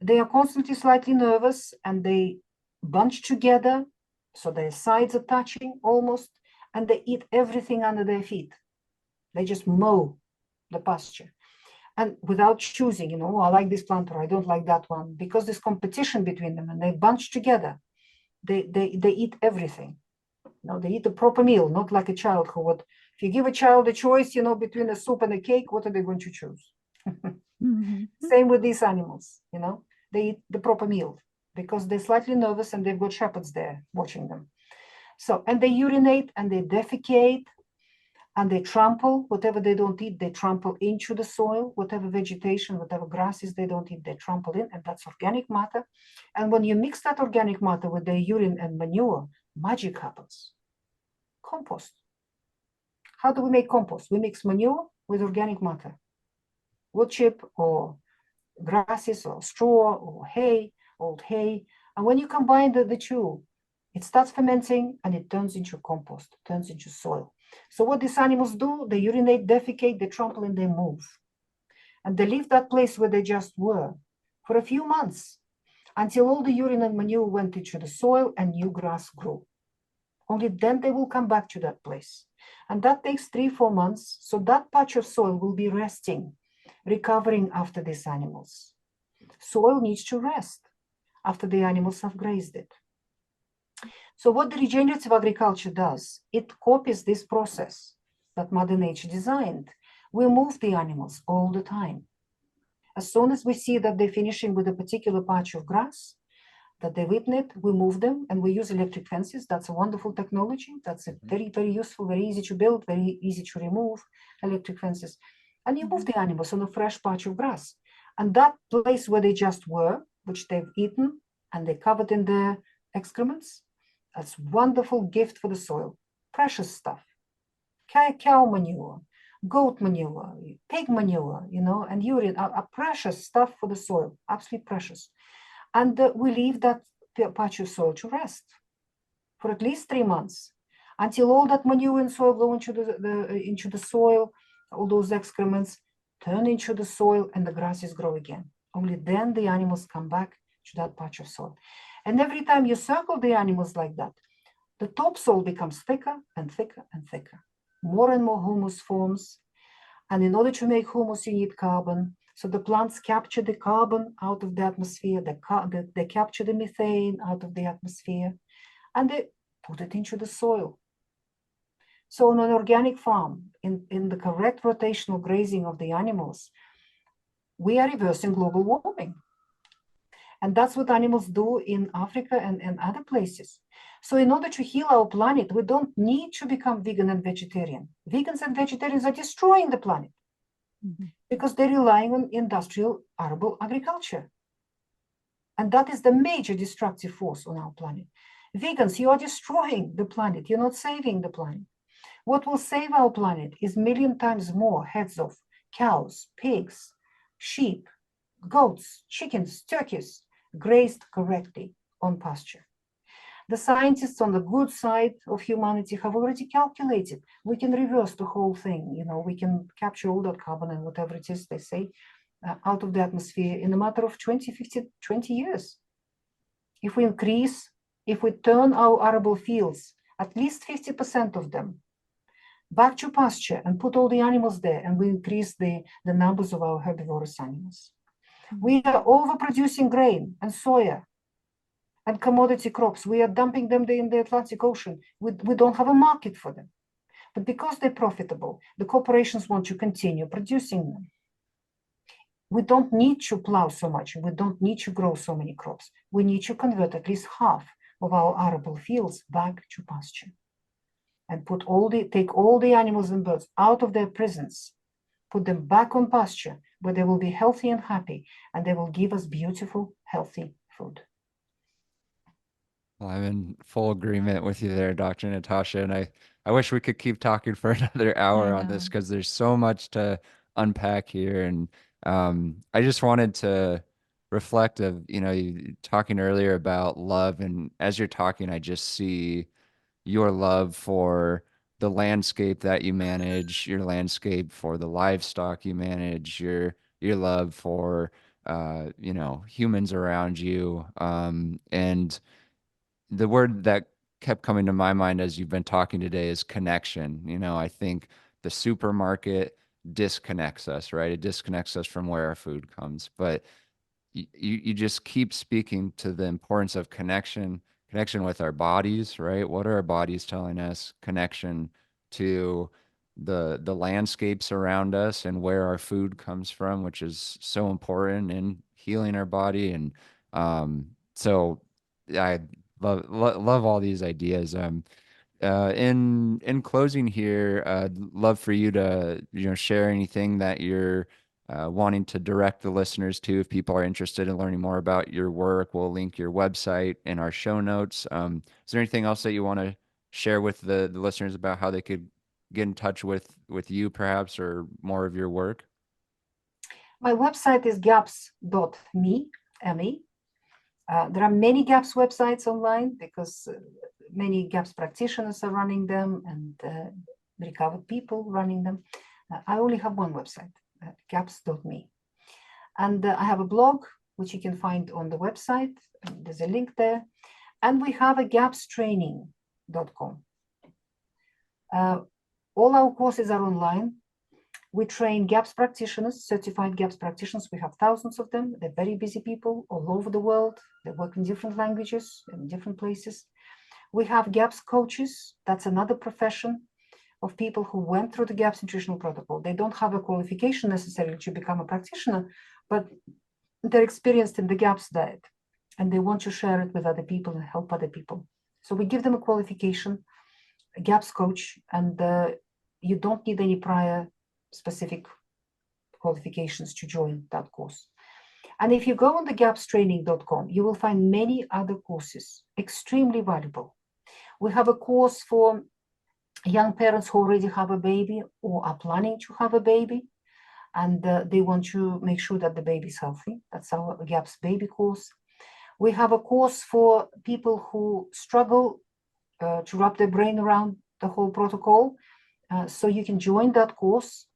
They are constantly slightly nervous and they bunch together, so their sides are touching almost, and they eat everything under their feet. They just mow the pasture. And without choosing, oh, I like this plant or I don't like that one, because there's competition between them and they bunch together. They eat everything. They eat a proper meal, not like a child who would, if you give a child a choice, between a soup and a cake, what are they going to choose? Mm-hmm. Same with these animals, they eat the proper meal because they're slightly nervous and they've got shepherds there watching them. So, and they urinate and they defecate and they trample, whatever they don't eat, they trample into the soil, whatever vegetation, whatever grasses they don't eat, they trample in, and that's organic matter. And when you mix that organic matter with their urine and manure, magic happens. Compost. How do we make compost? We mix manure with organic matter, wood chip or grasses or straw or hay, old hay. And when you combine the two, it starts fermenting and it turns into compost, turns into soil. So what these animals do, they urinate, defecate, they trample, and they move. And they leave that place where they just were for a few months until all the urine and manure went into the soil and new grass grew. Only then they will come back to that place. And that takes 3-4 months. So that patch of soil will be resting, recovering after these animals. Soil needs to rest after the animals have grazed it. So what the regenerative agriculture does, it copies this process that Mother Nature designed. We move the animals all the time. As soon as we see that they're finishing with a particular patch of grass, that they've eaten it, we move them, and we use electric fences. That's a wonderful technology. That's a very, very useful, very easy to build, very easy to remove, electric fences. And you move the animals on a fresh patch of grass. And that place where they just were, which they've eaten, and they covered in their excrements, that's wonderful gift for the soil. Precious stuff. Cow manure, goat manure, pig manure, and urine are precious stuff for the soil, absolutely precious. And we leave that patch of soil to rest for at least 3 months until all that manure and soil go into the soil, all those excrements turn into the soil and the grasses grow again. Only then the animals come back to that patch of soil. And every time you circle the animals like that, the topsoil becomes thicker and thicker and thicker. More and more humus forms. And in order to make humus, you need carbon. So the plants capture the carbon out of the atmosphere, they capture the methane out of the atmosphere, and they put it into the soil. So on an organic farm, in the correct rotational grazing of the animals, we are reversing global warming. And that's what animals do in Africa and other places. So in order to heal our planet, we don't need to become vegan and vegetarian. Vegans and vegetarians are destroying the planet because they're relying on industrial arable agriculture. And that is the major destructive force on our planet. Vegans, you are destroying the planet. You're not saving the planet. What will save our planet is 1,000,000 times more heads of cows, pigs, sheep, goats, chickens, turkeys, grazed correctly on pasture. The scientists on the good side of humanity have already calculated we can reverse the whole thing. We can capture all that carbon and whatever it is they say out of the atmosphere in a matter of 20, 50, 20 years. If we turn our arable fields, at least 50% of them, back to pasture and put all the animals there, and we increase the numbers of our herbivorous animals. We are overproducing grain and soya and commodity crops. We are dumping them in the Atlantic Ocean. We don't have a market for them. But because they're profitable, the corporations want to continue producing them. We don't need to plow so much. We don't need to grow so many crops. We need to convert at least half of our arable fields back to pasture and take all the animals and birds out of their prisons, put them back on pasture where they will be healthy and happy, and they will give us beautiful, healthy food. Well, I'm in full agreement with you there, Dr. Natasha, and I wish we could keep talking for another hour on this because there's so much to unpack here. And I just wanted to reflect of, you talking earlier about love, and as you're talking, I just see your love for the landscape that you manage, your landscape for the livestock you manage, your love for humans around you. And the word that kept coming to my mind as you've been talking today is connection. I think the supermarket disconnects us, right? It disconnects us from where our food comes. But you just keep speaking to the importance of connection with our bodies, right? What are our bodies telling us? Connection to the landscapes around us and where our food comes from, which is so important in healing our body. And so I love all these ideas. In closing here, I'd love for you to share anything that you're wanting to direct the listeners to. If people are interested in learning more about your work, we'll link your website in our show notes. Is there anything else that you want to share with the listeners about how they could get in touch with you, perhaps, or more of your work? My website is gaps.me, M-E. There are many GAPS websites online because many GAPS practitioners are running them and recovered people running them. I only have one website, gaps.me. And I have a blog, which you can find on the website. There's a link there. And we have a gapstraining.com. All our courses are online. We train GAPS practitioners, certified GAPS practitioners. We have thousands of them. They're very busy people all over the world. They work in different languages, in different places. We have GAPS coaches. That's another profession of people who went through the GAPS Nutritional Protocol. They don't have a qualification necessarily to become a practitioner, but they're experienced in the GAPS diet, and they want to share it with other people and help other people. So we give them a qualification, a GAPS coach, and you don't need any prior specific qualifications to join that course. And if you go on the gapstraining.com, you will find many other courses, extremely valuable. We have a course for young parents who already have a baby or are planning to have a baby, and they want to make sure that the baby is healthy. That's our GAPS baby course. We have a course for people who struggle to wrap their brain around the whole protocol. So you can join that course.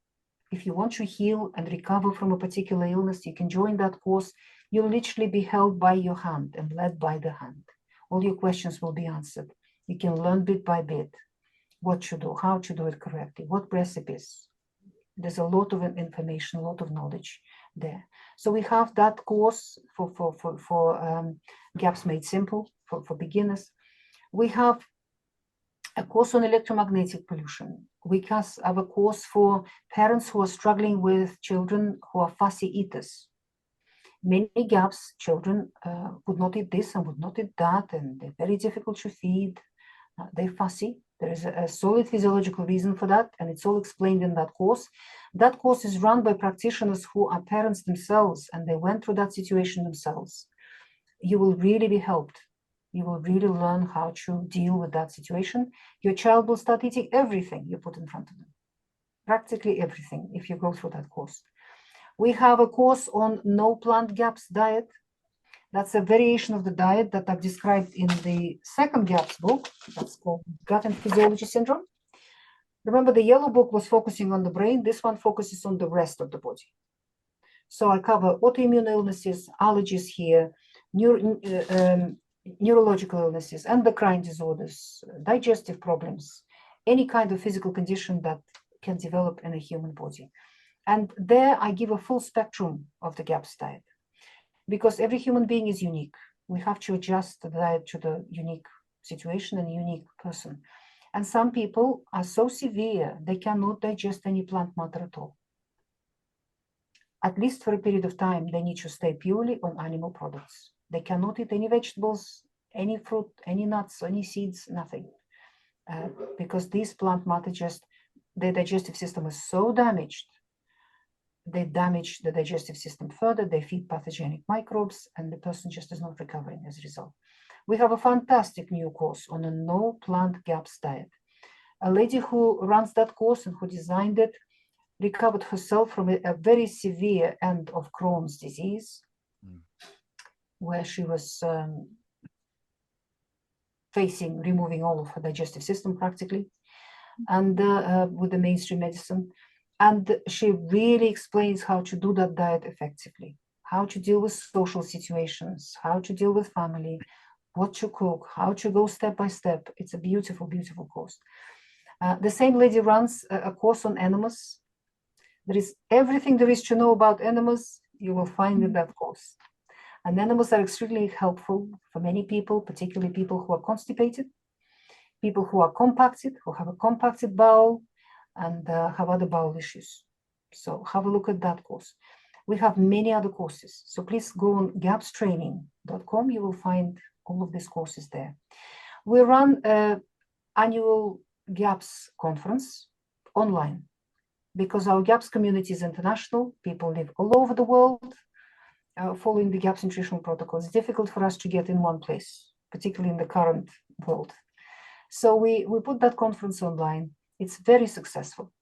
If you want to heal and recover from a particular illness, you can join that course. You'll literally be held by your hand and led by the hand. All your questions will be answered. You can learn bit by bit what to do, how to do it correctly, what recipes. There's a lot of information, a lot of knowledge there. So we have that course for GAPS Made Simple for beginners. We have a course on electromagnetic pollution. We have a course for parents who are struggling with children who are fussy eaters. Many GAPS children would not eat this and would not eat that, and they're very difficult to feed. They're fussy. There is a solid physiological reason for that, and it's all explained in that course. That course is run by practitioners who are parents themselves, and they went through that situation themselves. You will really be helped. You will really learn how to deal with that situation. Your child will start eating everything you put in front of them, practically everything, if you go through that course. We have a course on no plant GAPS diet. That's a variation of the diet that I've described in the second GAPS book. That's called Gut and Physiology Syndrome. Remember, the yellow book was focusing on the brain. This one focuses on the rest of the body. So I cover autoimmune illnesses, allergies here, neurological illnesses, endocrine disorders, digestive problems, any kind of physical condition that can develop in a human body. And there I give a full spectrum of the GAPS diet, because every human being is unique. We have to adjust the diet to the unique situation and unique person. And some people are so severe, they cannot digest any plant matter at all. At least for a period of time, they need to stay purely on animal products. They cannot eat any vegetables, any fruit, any nuts, any seeds, nothing. Because these plant matter their digestive system is so damaged. They damage the digestive system further, they feed pathogenic microbes, and the person just is not recovering as a result. We have a fantastic new course on a no plant GAPS diet. A lady who runs that course and who designed it recovered herself from a very severe end of Crohn's disease, where she was facing removing all of her digestive system practically, and with the mainstream medicine. And she really explains how to do that diet effectively, how to deal with social situations, how to deal with family, what to cook, how to go step by step. It's a beautiful, beautiful course. The same lady runs a course on enemas. There is everything there is to know about enemas, you will find in that course. And enemas are extremely helpful for many people, particularly people who are constipated, people who are compacted, who have a compacted bowel, and have other bowel issues. So have a look at that course. We have many other courses. So please go on gapstraining.com. You will find all of these courses there. We run an annual GAPS conference online because our GAPS community is international. People live all over the world following the GAPS Nutritional Protocol. It's difficult for us to get in one place, particularly in the current world. So we put that conference online. It's very successful.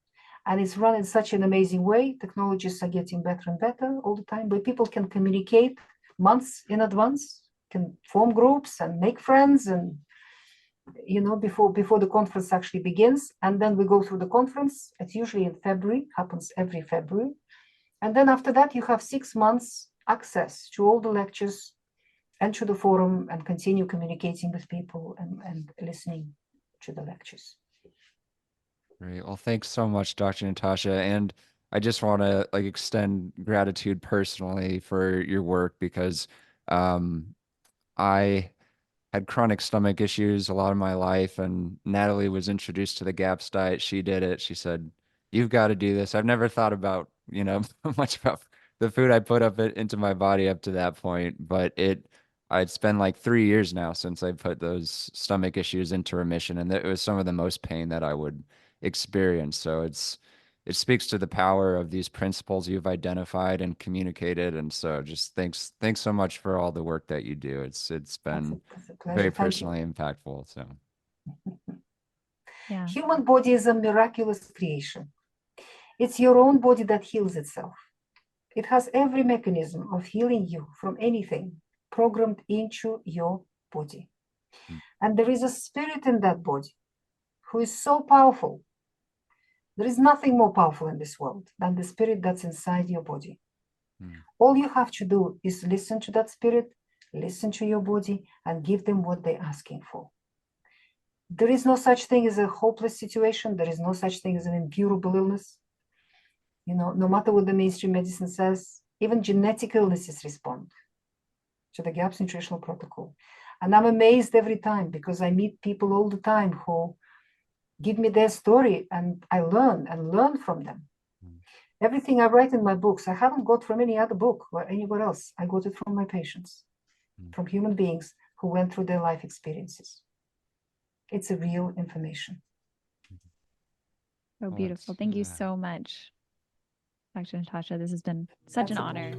And it's run in such an amazing way. Technologies are getting better and better all the time, where people can communicate months in advance, can form groups and make friends, and before the conference actually begins. And then we go through the conference. It's usually in February, happens every February. And then after that, you have 6 months access to all the lectures and to the forum, and continue communicating with people and listening to the lectures. Great. Well, thanks so much, Dr. Natasha. And I just want to extend gratitude personally for your work, because I had chronic stomach issues a lot of my life, and Natalie was introduced to the GAPS diet. She did it. She said, "You've got to do this." I've never thought about, much about the food I put into my body up to that point, but it's been like 3 years now since I put those stomach issues into remission, and it was some of the most pain that I would experience. So it speaks to the power of these principles you've identified and communicated. And so just thanks so much for all the work that you do. It's been That's a pleasure. very Thank you. personally impactful. So Yeah. Human body is a miraculous creation. It's your own body that heals itself. It has every mechanism of healing you from anything programmed into your body. And there is a spirit in that body who is so powerful. There is nothing more powerful in this world than the spirit that's inside your body. All you have to do is listen to that spirit, listen to your body, and give them what they're asking for. There is no such thing as a hopeless situation. There is no such thing as an incurable illness. No matter what the mainstream medicine says, even genetic illnesses respond to the GAPS Nutritional Protocol. And I'm amazed every time, because I meet people all the time who give me their story, and I learn from them. Everything I write in my books, I haven't got from any other book or anywhere else. I got it from my patients, from human beings who went through their life experiences. It's a real information. Oh, beautiful. Thank you so much, Dr. Natasha. This has been such an honor.